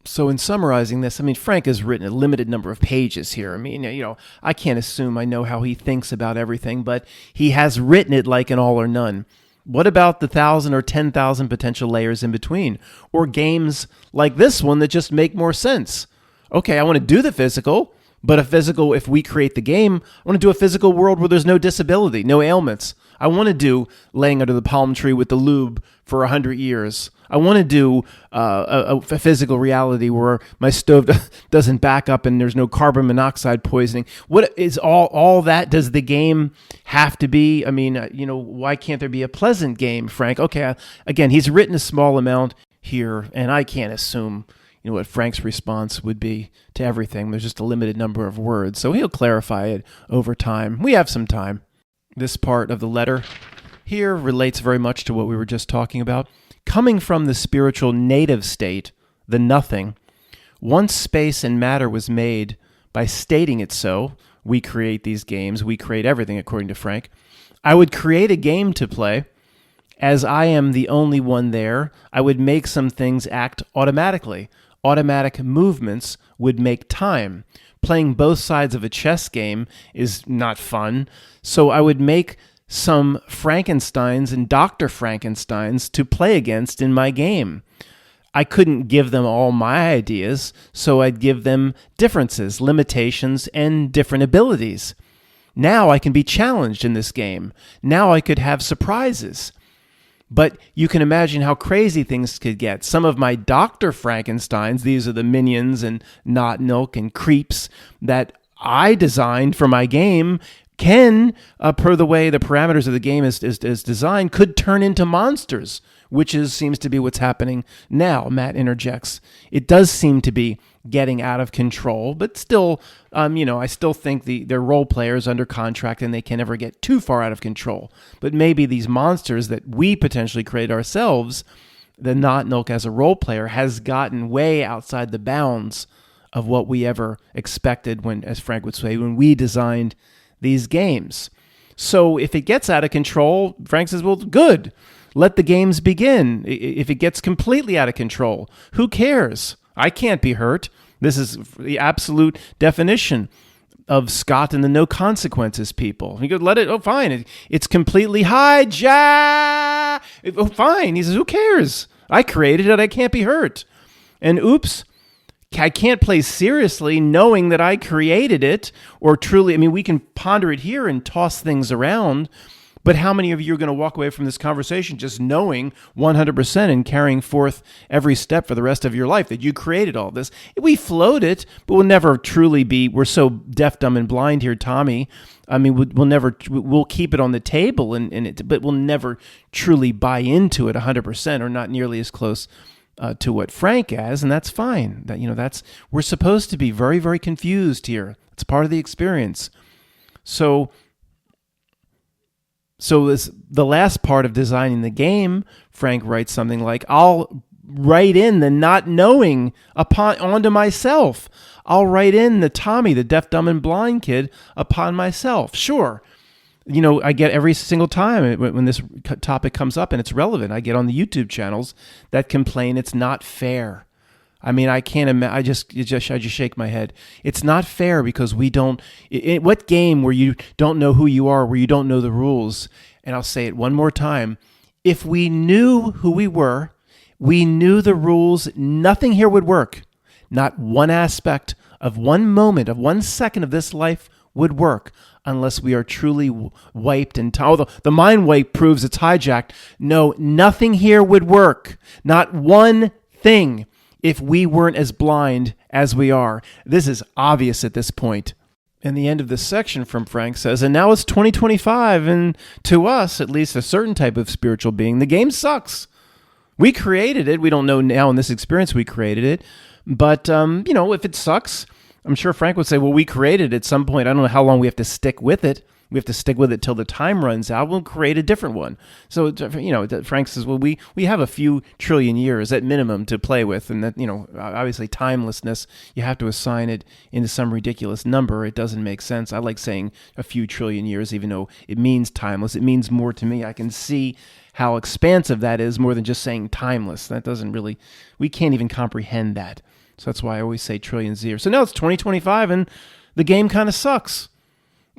So in summarizing this, I mean, Frank has written a limited number of pages here. I mean, I can't assume I know how he thinks about everything, but he has written it like an all or none. What about the 1,000 or 10,000 potential layers in between? Or games like this one that just make more sense? Okay, I want to do the physical, but if we create the game, I want to do a physical world where there's no disability, no ailments. I want to do laying under the palm tree with the lube for 100 years. I want to do a physical reality where my stove doesn't back up and there's no carbon monoxide poisoning. What is all that? Does the game have to be? I mean, why can't there be a pleasant game, Frank? Okay, again, he's written a small amount here, and I can't assume what Frank's response would be to everything. There's just a limited number of words, so he'll clarify it over time. We have some time. This part of the letter here relates very much to what we were just talking about. Coming from the spiritual native state, the nothing, once space and matter was made by stating it so, we create these games, we create everything according to Frank, I would create a game to play. As I am the only one there, I would make some things act automatically. Automatic movements would make time. Playing both sides of a chess game is not fun, so I would make some Frankensteins and Dr. Frankensteins to play against in my game. I couldn't give them all my ideas, so I'd give them differences, limitations, and different abilities. Now I can be challenged in this game. Now I could have surprises. But you can imagine how crazy things could get. Some of my Dr. Frankensteins, these are the minions and Not Milk and Creeps that I designed for my game, can, per the way the parameters of the game is designed, could turn into monsters, which seems to be what's happening now. Matt interjects. It does seem to be getting out of control, but still, I still think they're role players under contract and they can never get too far out of control. But maybe these monsters that we potentially create ourselves, the Not Milk as a role player, has gotten way outside the bounds of what we ever expected when, as Frank would say, when we designed these games. So if it gets out of control, Frank says, well, good. Let the games begin. If it gets completely out of control, who cares? I can't be hurt. This is the absolute definition of Scott and the no consequences people. He goes, let it, fine. It's completely hijack. Oh, fine. He says, who cares? I created it. I can't be hurt. And oops, I can't play seriously knowing that I created it, or truly, we can ponder it here and toss things around, but how many of you are going to walk away from this conversation just knowing 100% and carrying forth every step for the rest of your life that you created all this? We float it, but we'll never truly be, we're so deaf, dumb, and blind here, Tommy. We'll keep it on the table, but we'll never truly buy into it 100% or not nearly as close to what Frank has, and that's fine. We're supposed to be very, very confused here. It's part of the experience. So the last part of designing the game, Frank writes something like, I'll write in the not knowing onto myself. I'll write in the Tommy, the deaf, dumb, and blind kid, upon myself. Sure. I get every single time when this topic comes up and it's relevant, I get on the YouTube channels that complain it's not fair. I can't imagine. I just shake my head. It's not fair because we don't. What game where you don't know who you are, where you don't know the rules? And I'll say it one more time. If we knew who we were, we knew the rules, nothing here would work. Not one aspect of one moment, of 1 second of this life would work unless we are truly wiped and although the mind wipe proves it's hijacked. No, nothing here would work. Not one thing if we weren't as blind as we are. This is obvious at this point. And the end of this section from Frank says, and now it's 2025, and to us, at least a certain type of spiritual being, the game sucks. We created it. We don't know now in this experience we created it. But, if it sucks, I'm sure Frank would say, well, we created it at some point. I don't know how long we have to stick with it. we have to stick with it till the time runs out. We'll create a different one. So, Frank says, well, we have a few trillion years at minimum to play with. And that, obviously timelessness, you have to assign it into some ridiculous number. It doesn't make sense. I like saying a few trillion years, even though it means timeless. It means more to me. I can see how expansive that is more than just saying timeless. That doesn't really, we can't even comprehend that. So that's why I always say trillions of years. So now it's 2025 and the game kind of sucks.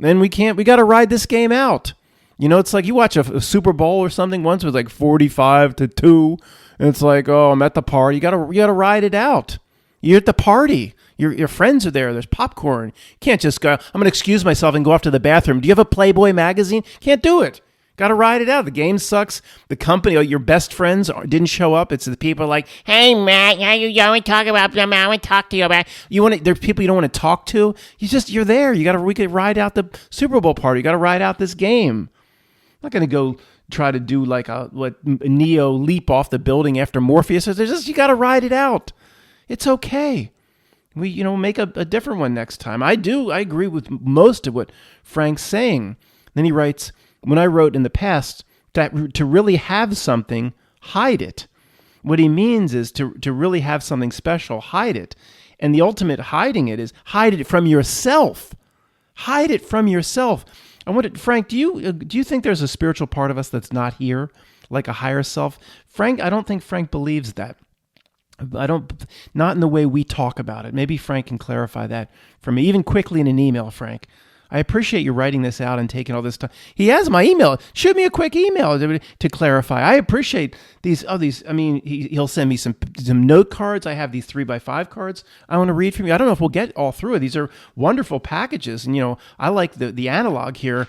And we got to ride this game out. It's like you watch a Super Bowl or something once, it was like 45-2. And it's like, oh, I'm at the party. You got to ride it out. You're at the party. Your friends are there. There's popcorn. You can't just go, I'm going to excuse myself and go off to the bathroom. Do you have a Playboy magazine? Can't do it. Got to ride it out. The game sucks. The company, your best friends didn't show up. It's the people like, hey, Matt, you want to talk about them? I want to talk to you about. There's people you don't want to talk to. You're there. We could ride out the Super Bowl party. You got to ride out this game. I'm not going to go try to do like what Neo leap off the building after Morpheus. You got to ride it out. It's okay. We, make a different one next time. I agree with most of what Frank's saying. Then he writes, when I wrote in the past that to really have something, hide it. What he means is to really have something special, hide it. And the ultimate hiding it is hide it from yourself. Hide it from yourself. Frank, do you think there's a spiritual part of us that's not here, like a higher self? Frank, I don't think Frank believes that. Not in the way we talk about it. Maybe Frank can clarify that for me, even quickly in an email, Frank. I appreciate you writing this out and taking all this time. He has my email. Shoot me a quick email to clarify. I appreciate these. I mean, he'll send me some note cards. I have these 3x5 cards I want to read from you. I don't know if we'll get all through it. These are wonderful packages. And, I like the analog here.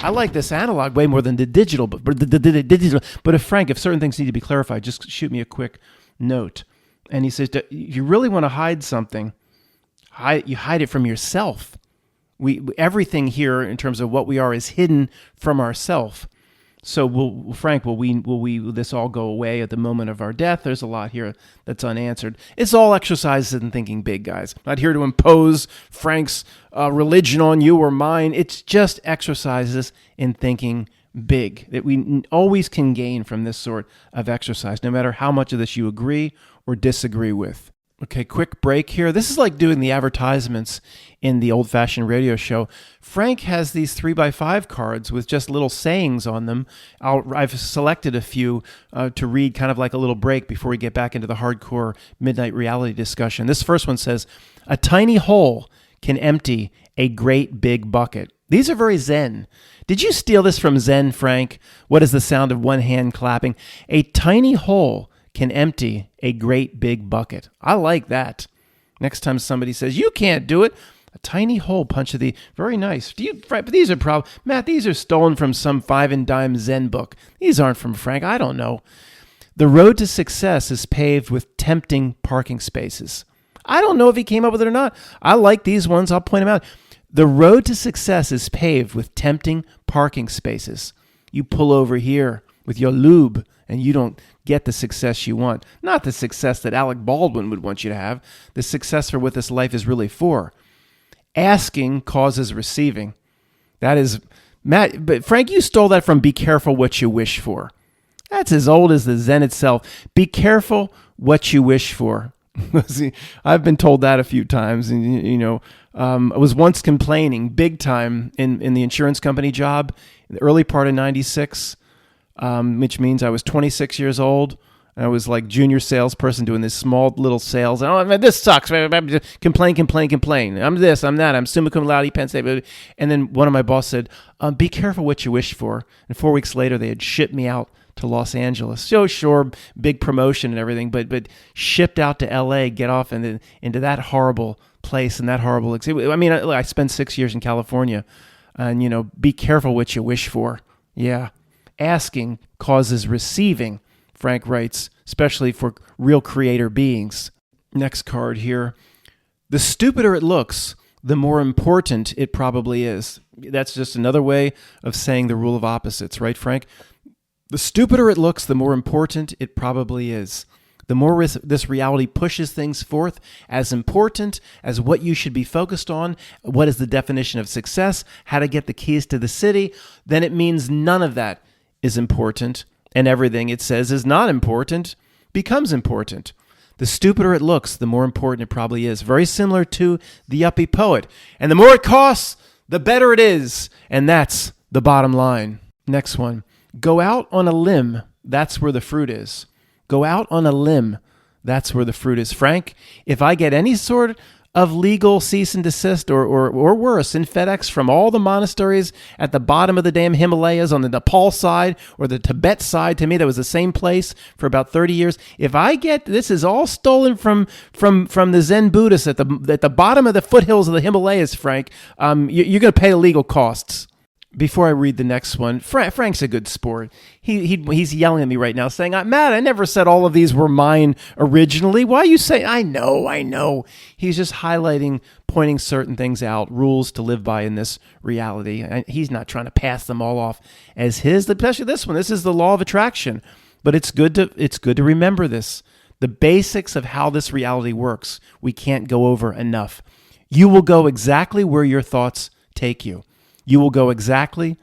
I like this analog way more than the digital. But if certain things need to be clarified, just shoot me a quick note. And he says, if you really want to hide something, you hide it from yourself. Everything here in terms of what we are is hidden from ourself. So, will this all go away at the moment of our death? There's a lot here that's unanswered. It's all exercises in thinking big, guys. I'm not here to impose Frank's religion on you or mine. It's just exercises in thinking big that we always can gain from this sort of exercise, no matter how much of this you agree or disagree with. Okay, quick break here. This is like doing the advertisements in the old-fashioned radio show. Frank has these 3x5 cards with just little sayings on them. I've selected a few to read kind of like a little break before we get back into the hardcore midnight reality discussion. This first one says, a tiny hole can empty a great big bucket. These are very Zen. Did you steal this from Zen, Frank? What is the sound of one hand clapping? A tiny hole can empty a great big bucket. I like that. Next time somebody says, you can't do it, a tiny hole punch of the, very nice. But these are Matt, these are stolen from some 5 and dime Zen book. These aren't from Frank. I don't know. The road to success is paved with tempting parking spaces. I don't know if he came up with it or not. I like these ones. I'll point them out. The road to success is paved with tempting parking spaces. You pull over here with your lube and you don't get the success you want. Not the success that Alec Baldwin would want you to have. The success for what this life is really for. Asking causes receiving. That is, Matt, but Frank, you stole that from Be Careful What You Wish For. That's as old as the Zen itself. Be careful what you wish for. See, I've been told that a few times, and I was once complaining big time in the insurance company job in the early part of '96, which means I was 26 years old. And I was like junior salesperson doing this small little sales. Oh, man, this sucks. Complain. I'm this, I'm that. I'm summa cum laude, Penn State. And then one of my boss said, be careful what you wish for. And 4 weeks later, they had shipped me out to Los Angeles. So sure, big promotion and everything, but shipped out to L.A., get off into that horrible place and that horrible. I mean, I spent 6 years in California, and be careful what you wish for. Yeah, asking causes receiving. Frank writes, especially for real creator beings. Next card here. The stupider it looks, the more important it probably is. That's just another way of saying the rule of opposites, right, Frank? The stupider it looks, the more important it probably is. the more this reality pushes things forth as important as what you should be focused on, what is the definition of success, how to get the keys to the city, then it means none of that is important, and everything it says is not important becomes important. The stupider it looks, the more important it probably is. Very similar to the yuppie poet. And the more it costs, the better it is. And that's the bottom line. Next one. Go out on a limb. That's where the fruit is. Go out on a limb. That's where the fruit is. Frank, if I get any sort of legal cease and desist or worse in FedEx from all the monasteries at the bottom of the damn Himalayas on the Nepal side or the Tibet side, to me that was the same place for about 30 years. If I get this is all stolen from the Zen Buddhists at the bottom of the foothills of the Himalayas, Frank, you're going to pay the legal costs. Before I read the next one, Frank's a good sport. He's yelling at me right now saying, Matt, I never said all of these were mine originally. Why are you saying, I know. He's just highlighting, pointing certain things out, rules to live by in this reality. And he's not trying to pass them all off as his, especially this one. This is the law of attraction. But it's good to remember this. The basics of how this reality works, we can't go over enough. You will go exactly where your thoughts take you. You will go exactly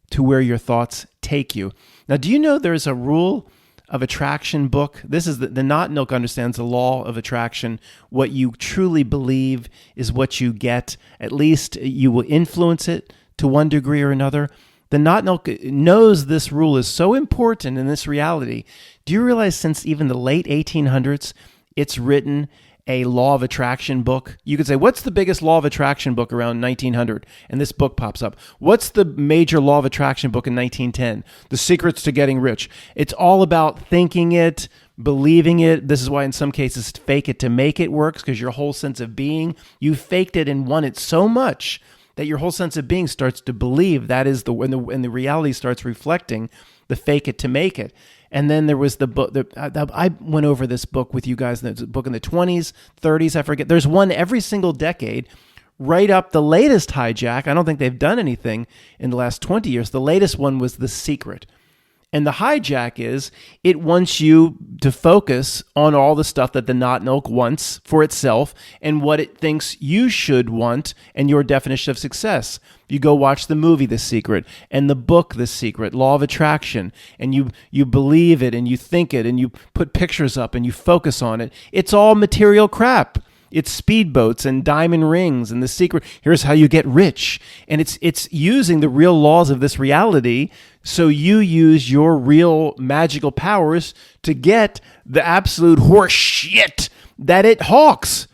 to where your thoughts take you. Now, do you know there's a rule of attraction book? This is the Not Nook understands the law of attraction. What you truly believe is what you get. At least you will influence it to one degree or another. The Not Nook knows this rule is so important in this reality. Do you realize since even the late 1800s, it's written a law of attraction book? You could say, what's the biggest law of attraction book around 1900? And this book pops up. What's the major law of attraction book in 1910? The Secrets to Getting Rich. It's all about thinking it, believing it. This is why in some cases fake it to make it works, because your whole sense of being, you faked it and won it so much that your whole sense of being starts to believe that is when the reality starts reflecting the fake it to make it. And then there was the book. I went over this book with you guys. There's a book in the 20s, 30s. I forget. There's one every single decade. Right up the latest hijack. I don't think they've done anything in the last 20 years. The latest one was The Secret. And the hijack is it wants you to focus on all the stuff that the Not Nook wants for itself and what it thinks you should want and your definition of success. You go watch the movie The Secret and the book The Secret, Law of Attraction, and you believe it and you think it and you put pictures up and you focus on it. It's all material crap. It's speedboats and diamond rings and The Secret. Here's how you get rich. And it's using the real laws of this reality. So you use your real magical powers to get the absolute horse shit that it hawks,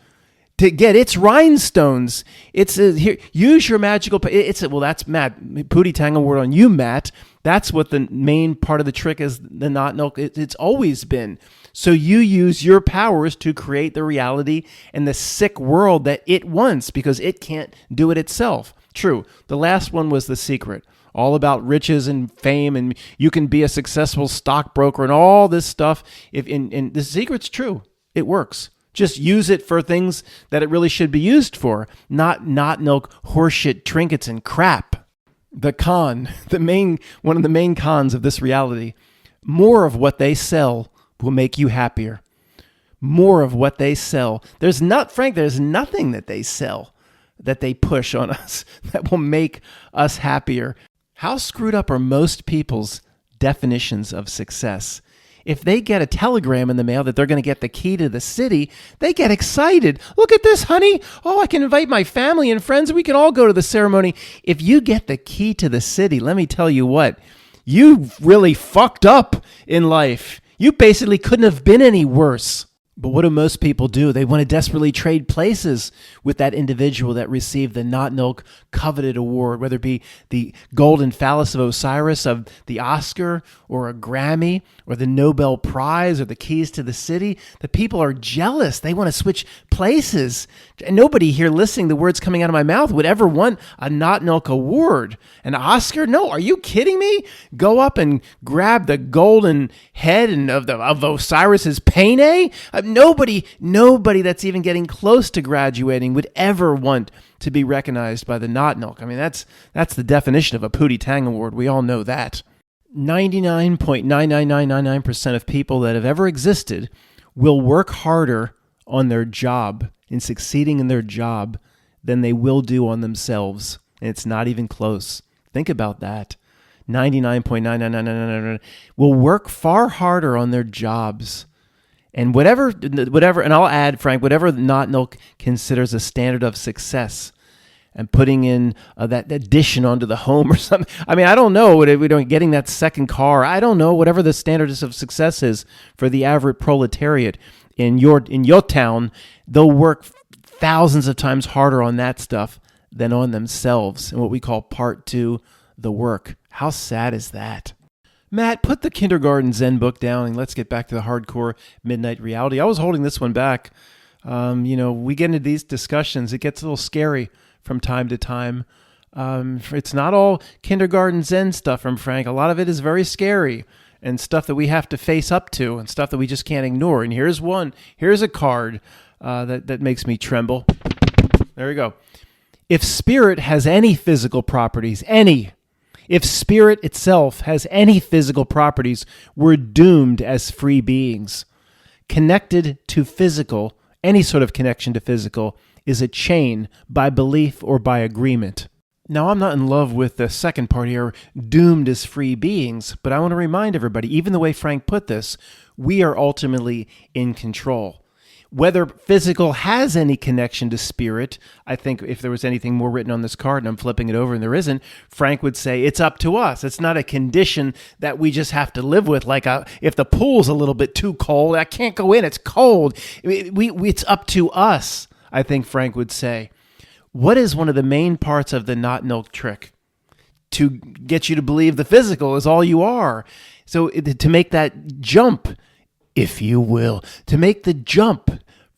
to get its rhinestones. Here, use your magical. That's Matt. Pootie Tang award on you, Matt. That's what the main part of the trick is. The Not Nook. It's always been. So you use your powers to create the reality and the sick world that it wants because it can't do it itself. True. The last one was The Secret. All about riches and fame, and you can be a successful stockbroker and all this stuff. And The Secret's true. It works. Just use it for things that it really should be used for, not Nook horseshit trinkets and crap. The con, one of the main cons of this reality, more of what they sell will make you happier. More of what they sell. There's nothing that they sell that they push on us that will make us happier. How screwed up are most people's definitions of success? If they get a telegram in the mail that they're going to get the key to the city, they get excited. Look at this, honey. Oh, I can invite my family and friends. We can all go to the ceremony. If you get the key to the city, let me tell you what, you really fucked up in life. You basically couldn't have been any worse. But what do most people do? They want to desperately trade places with that individual that received the Not Nook coveted award, whether it be the Golden Phallus of Osiris of the Oscar or a Grammy or the Nobel Prize or the keys to the city. The people are jealous. They want to switch places. And nobody here listening, the words coming out of my mouth, would ever want a Not Nook award. An Oscar? No, are you kidding me? Go up and grab the golden head of Osiris's pene? Nobody that's even getting close to graduating would ever want to be recognized by the Not Nook. I mean, that's the definition of a Pootie Tang award. We all know that. 99.99999% of people that have ever existed will work harder on their job and succeeding in their job than they will do on themselves. And it's not even close. Think about that. 99.99999 will work far harder on their jobs. And whatever, and I'll add, Frank, whatever Not Milk considers a standard of success, and putting in that addition onto the home or something. I mean, I don't know. We don't getting that second car. I don't know. Whatever the standards of success is for the average proletariat in your town, they'll work thousands of times harder on that stuff than on themselves, and what we call part two, the work. How sad is that? Matt, put the kindergarten Zen book down and let's get back to the hardcore midnight reality. I was holding this one back. We get into these discussions. It gets a little scary from time to time. It's not all kindergarten Zen stuff from Frank. A lot of it is very scary and stuff that we have to face up to and stuff that we just can't ignore. And here's one. Here's a card that makes me tremble. There we go. If spirit has any physical properties, if spirit itself has any physical properties, we're doomed as free beings. Connected to physical, any sort of connection to physical, is a chain by belief or by agreement. Now, I'm not in love with the second part here, doomed as free beings, but I want to remind everybody, even the way Frank put this, we are ultimately in control. Whether physical has any connection to spirit, I think if there was anything more written on this card, and I'm flipping it over and there isn't, Frank would say it's up to us. It's not a condition that we just have to live with. Like if the pool's a little bit too cold, I can't go in, it's cold. It's up to us, I think Frank would say. What is one of the main parts of the Not Milk trick? To get you to believe the physical is all you are. So to make that jump, if you will, to make the jump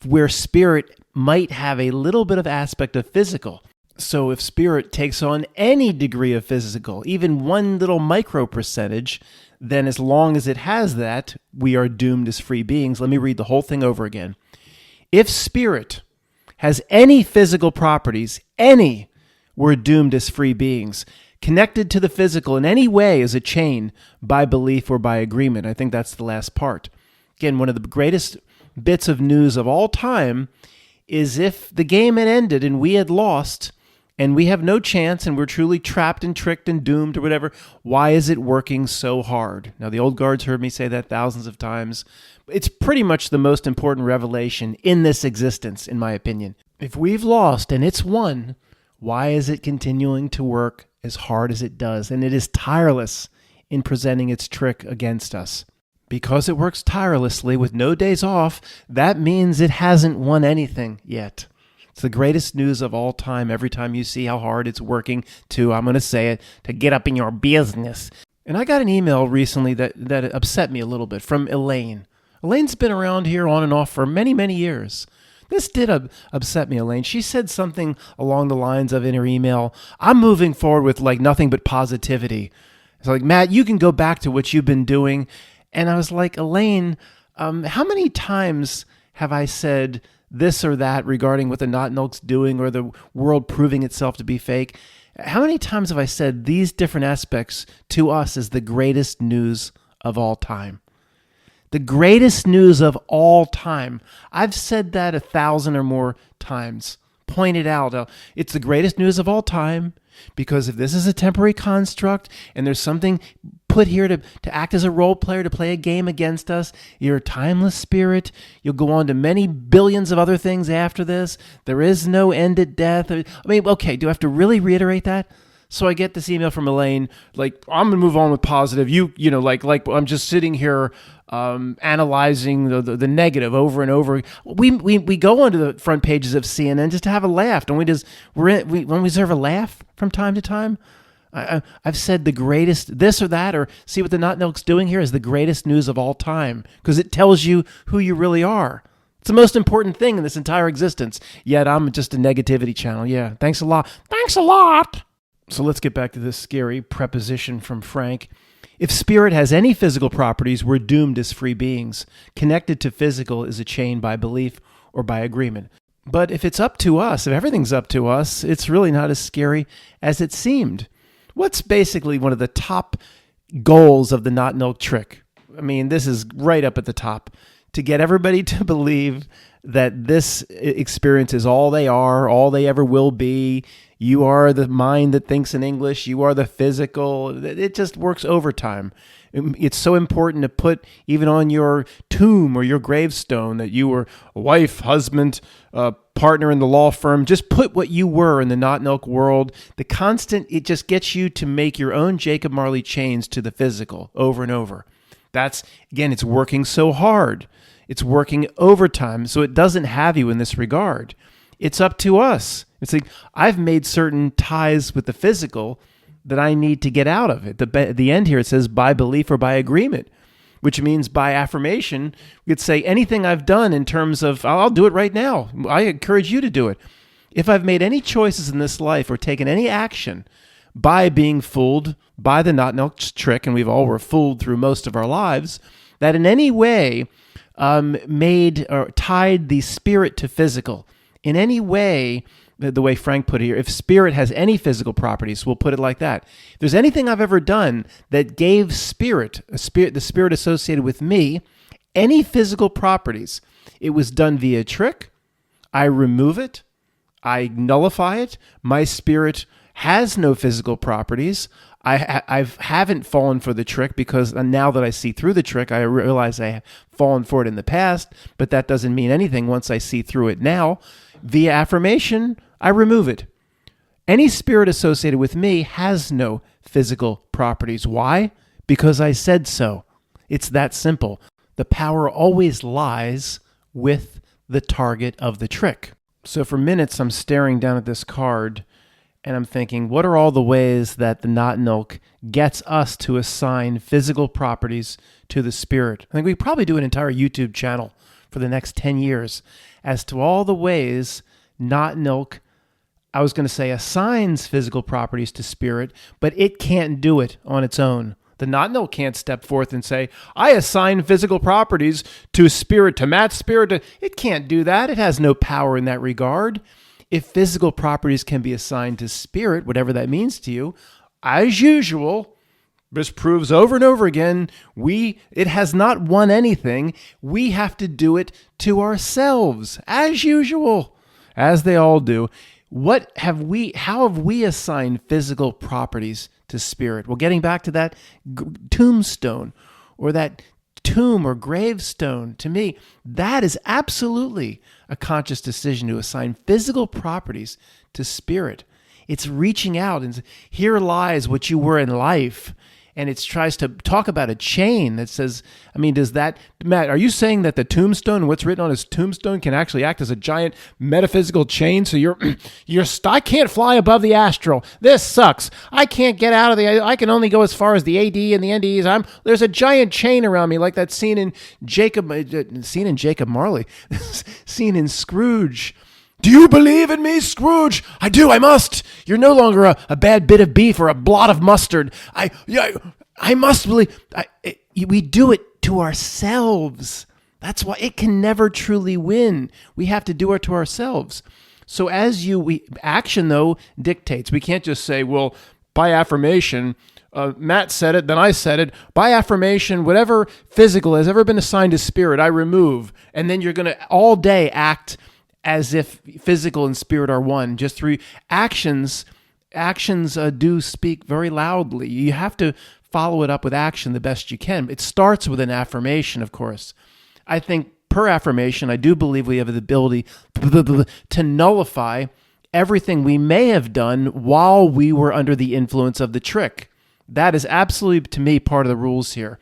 where spirit might have a little bit of aspect of physical. So if spirit takes on any degree of physical, even one little micro percentage, then as long as it has that, we are doomed as free beings. Let me read the whole thing over again. If spirit has any physical properties, we're doomed as free beings. Connected to the physical in any way as a chain by belief or by agreement. I think that's the last part. Again, one of the greatest bits of news of all time is if the game had ended and we had lost and we have no chance and we're truly trapped and tricked and doomed or whatever, why is it working so hard? Now, the old guards heard me say that thousands of times. It's pretty much the most important revelation in this existence, in my opinion. If we've lost and it's won, why is it continuing to work as hard as it does? And it is tireless in presenting its trick against us. Because it works tirelessly with no days off, that means it hasn't won anything yet. It's the greatest news of all time every time you see how hard it's working to, I'm going to say it, to get up in your business. And I got an email recently that upset me a little bit from Elaine. Elaine's been around here on and off for many, many years. This did upset me, Elaine. She said something along the lines of in her email, I'm moving forward with like nothing but positivity. It's like, Matt, you can go back to what you've been doing. And I was like, Elaine, how many times have I said this or that regarding what the Not Milk's doing or the world proving itself to be fake? How many times have I said these different aspects to us as the greatest news of all time? The greatest news of all time. I've said that 1,000 or more times. Pointed out, it's the greatest news of all time because if this is a temporary construct and there's something put here to act as a role player, to play a game against us, you're a timeless spirit. You'll go on to many billions of other things after this. There is no end at death. I mean, okay, do I have to really reiterate that? So I get this email from Elaine, like, I'm going to move on with positive. Like I'm just sitting here analyzing the negative over and over. We go onto the front pages of CNN just to have a laugh. Don't we just, when we deserve a laugh from time to time? I've said the greatest this or that, or see what the Not Milk's doing here is the greatest news of all time because it tells you who you really are. It's the most important thing in this entire existence. Yet I'm just a negativity channel. Yeah, thanks a lot. Thanks a lot. So let's get back to this scary preposition from Frank. If spirit has any physical properties, we're doomed as free beings. Connected to physical is a chain by belief or by agreement. But if it's up to us, if everything's up to us, it's really not as scary as it seemed. What's basically one of the top goals of the Not Milk trick? I mean, this is right up at the top. to get everybody to believe that this experience is all they are, all they ever will be. You are the mind that thinks in English. You are the physical. It just works overtime. It's so important to put even on your tomb or your gravestone that you were a wife, husband, partner in the law firm. Just put what you were in the Not in Elk world. The constant, it just gets you to make your own Jacob Marley chains to the physical over and over. That's, again, it's working so hard. It's working overtime, so it doesn't have you in this regard. It's up to us. It's like, I've made certain ties with the physical that I need to get out of it. At the end here, it says by belief or by agreement, which means by affirmation. We could say anything I've done in terms of, I'll do it right now. I encourage you to do it. If I've made any choices in this life or taken any action by being fooled by the Not in Elk trick, and we've all were fooled through most of our lives, that in any way made or tied the spirit to physical, in any way, the way Frank put it here, if spirit has any physical properties, we'll put it like that. If there's anything I've ever done that gave the spirit associated with me, any physical properties, it was done via trick, I remove it, I nullify it, my spirit has no physical properties. I haven't fallen for the trick because now that I see through the trick, I realize I have fallen for it in the past, but that doesn't mean anything once I see through it now. Via affirmation, I remove it. Any spirit associated with me has no physical properties. Why? Because I said so. It's that simple. The power always lies with the target of the trick. So for minutes, I'm staring down at this card and I'm thinking, what are all the ways that the Not in Elk gets us to assign physical properties to the spirit? I think we probably do an entire YouTube channel for the next 10 years as to all the ways Not in Elk, I was going to say, assigns physical properties to spirit, but it can't do it on its own. The Not in Elk can't step forth and say, I assign physical properties to spirit, to Matt's spirit. It can't do that. It has no power in that regard. If physical properties can be assigned to spirit, whatever that means to you, as usual, this proves over and over again, it has not won anything. We have to do it to ourselves, as usual, as they all do. How have we assigned physical properties to spirit? Well, getting back to that tombstone or that tomb or gravestone, to me, that is absolutely a conscious decision to assign physical properties to spirit. It's reaching out and here lies what you were in life. And it tries to talk about a chain that says, Matt, are you saying that the tombstone, what's written on his tombstone, can actually act as a giant metaphysical chain? So I can't fly above the astral. This sucks. I can't get out of I can only go as far as the AD and the NDs. There's a giant chain around me, like that scene in Jacob Marley, scene in Scrooge. Do you believe in me, Scrooge? I do, I must. You're no longer a bad bit of beef or a blot of mustard. I must believe. We do it to ourselves. That's why it can never truly win. We have to do it to ourselves. So action, though, dictates. We can't just say, well, by affirmation, Matt said it, then I said it. By affirmation, whatever physical has ever been assigned to spirit, I remove. And then you're going to all day act as if physical and spirit are one, just through actions. Actions do speak very loudly. You have to follow it up with action the best you can. It starts with an affirmation, of course. I think per affirmation, I do believe we have the ability to nullify everything we may have done while we were under the influence of the trick. That is absolutely, to me, part of the rules here.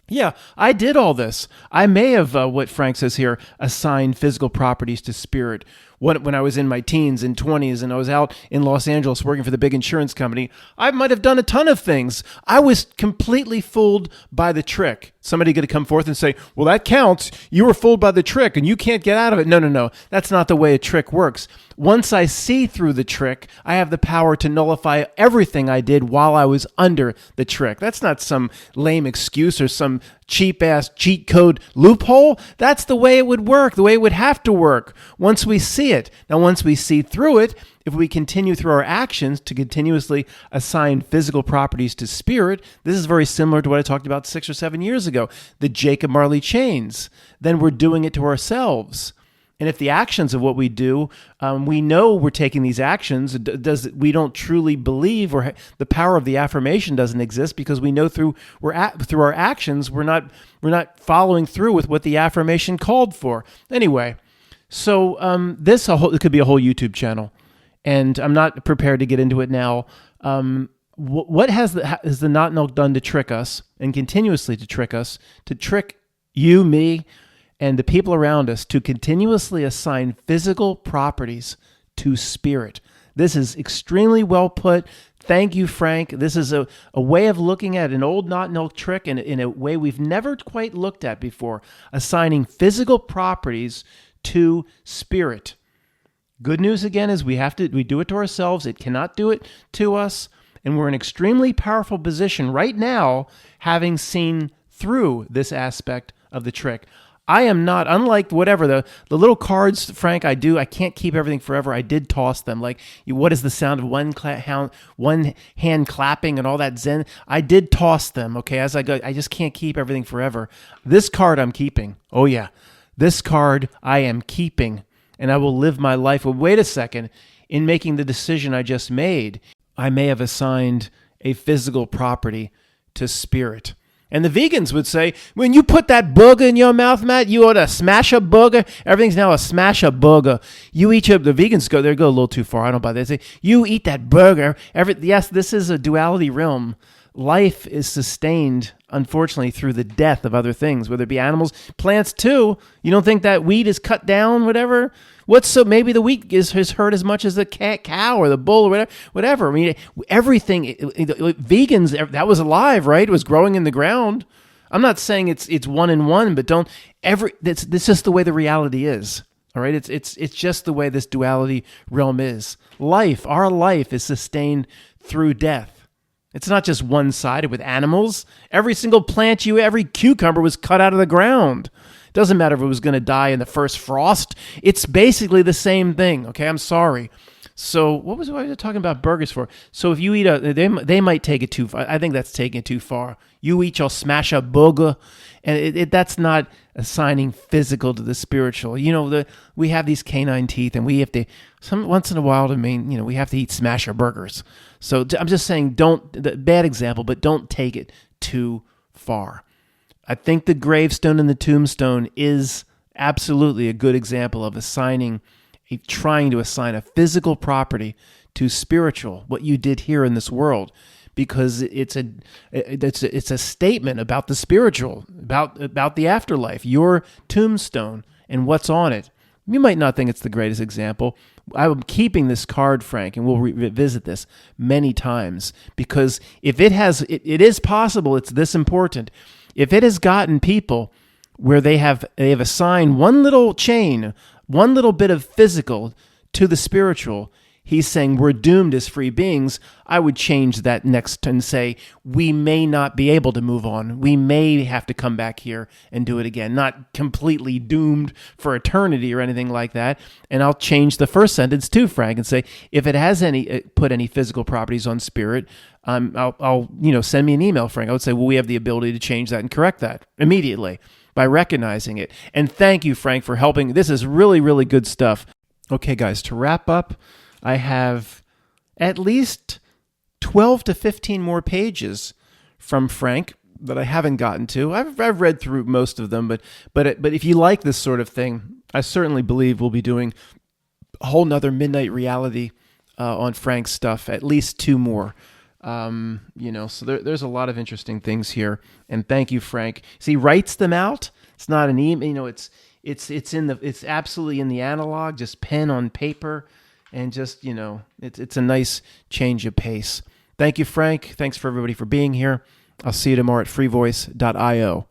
Yeah, I did all this. I may have, what Frank says here, assigned physical properties to spirit. When I was in my teens and 20s and I was out in Los Angeles working for the big insurance company, I might have done a ton of things. I was completely fooled by the trick. Somebody going to come forth and say, well, that counts. You were fooled by the trick and you can't get out of it. No. That's not the way a trick works. Once I see through the trick, I have the power to nullify everything I did while I was under the trick. That's not some lame excuse or some cheap-ass cheat code loophole. That's the way it would work, the way it would have to work once we see it. Now, once we see through it, if we continue through our actions to continuously assign physical properties to spirit, this is very similar to what I talked about 6 or 7 years ago, the Jacob Marley chains. Then we're doing it to ourselves. And if the actions of what we do, we know we're taking these actions, we don't truly believe, or the power of the affirmation doesn't exist, because we know through our actions we're not following through with what the affirmation called for. Anyway, so it could be a whole YouTube channel, and I'm not prepared to get into it now. What has the not milk done to trick us, and continuously to trick us, to trick you, me, and the people around us, to continuously assign physical properties to spirit? This is extremely well put. Thank you, Frank. This is a way of looking at an old not milk trick in a way we've never quite looked at before, assigning physical properties to spirit. Good news again is we do it to ourselves. It cannot do it to us. And we're in an extremely powerful position right now, having seen through this aspect of the trick. I am not, unlike whatever, the little cards, Frank, I can't keep everything forever. I did toss them. Like, what is the sound of one hand clapping and all that zen? I did toss them, okay, as I go. I just can't keep everything forever. This card I'm keeping. Oh, yeah. This card I am keeping, and I will live my life. Well, wait a second. In making the decision I just made, I may have assigned a physical property to spirit. And the vegans would say, when you put that booger in your mouth, Matt, you ought to smash a booger. Everything's now a smash a booger. The vegans go a little too far. I don't buy that. They say, you eat that burger. Yes, this is a duality realm. Life is sustained, unfortunately, through the death of other things, whether it be animals, plants too. You don't think that wheat is cut down, whatever? Maybe the wheat is hurt as much as the cow or the bull or whatever. I mean, everything, vegans, that was alive, right? It was growing in the ground. I'm not saying it's one in one, but it's just the way the reality is. All right. It's just the way this duality realm is. Our life is sustained through death. It's not just one-sided with animals. Every single plant every cucumber was cut out of the ground. Doesn't matter if it was going to die in the first frost. It's basically the same thing. Okay, I'm sorry. So what was I talking about burgers for? So if you eat they might take it too far. I think that's taking it too far. You eat, you'll smash a burger, and that's not assigning physical to the spiritual. We have these canine teeth, and we have to once in a while we have to eat smasher burgers. So I'm just saying, bad example, but don't take it too far. I think the gravestone and the tombstone is absolutely a good example of trying to assign a physical property to spiritual, what you did here in this world, because it's a statement about the spiritual, about the afterlife, your tombstone and what's on it. You might not think it's the greatest example. I'm keeping this card, Frank, and we'll revisit this many times, because if it is possible, it's this important. If it has gotten people where they have assigned one little chain, one little bit of physical to the spiritual, he's saying we're doomed as free beings. I would change that next and say we may not be able to move on. We may have to come back here and do it again. Not completely doomed for eternity or anything like that. And I'll change the first sentence too, Frank, and say if it has put any physical properties on spirit, I'll send me an email, Frank. I would say, well, we have the ability to change that and correct that immediately by recognizing it. And thank you, Frank, for helping. This is really, really good stuff. Okay, guys, to wrap up, I have at least 12 to 15 more pages from Frank that I haven't gotten to. I've read through most of them, but if you like this sort of thing, I certainly believe we'll be doing a whole nother Midnight Reality on Frank's stuff, at least 2 more. So there's a lot of interesting things here, and thank you, Frank. So he writes them out. It's not an email. It's absolutely in the analog, just pen on paper. And just, it's a nice change of pace. Thank you, Frank. Thanks for everybody for being here. I'll see you tomorrow at freevoice.io.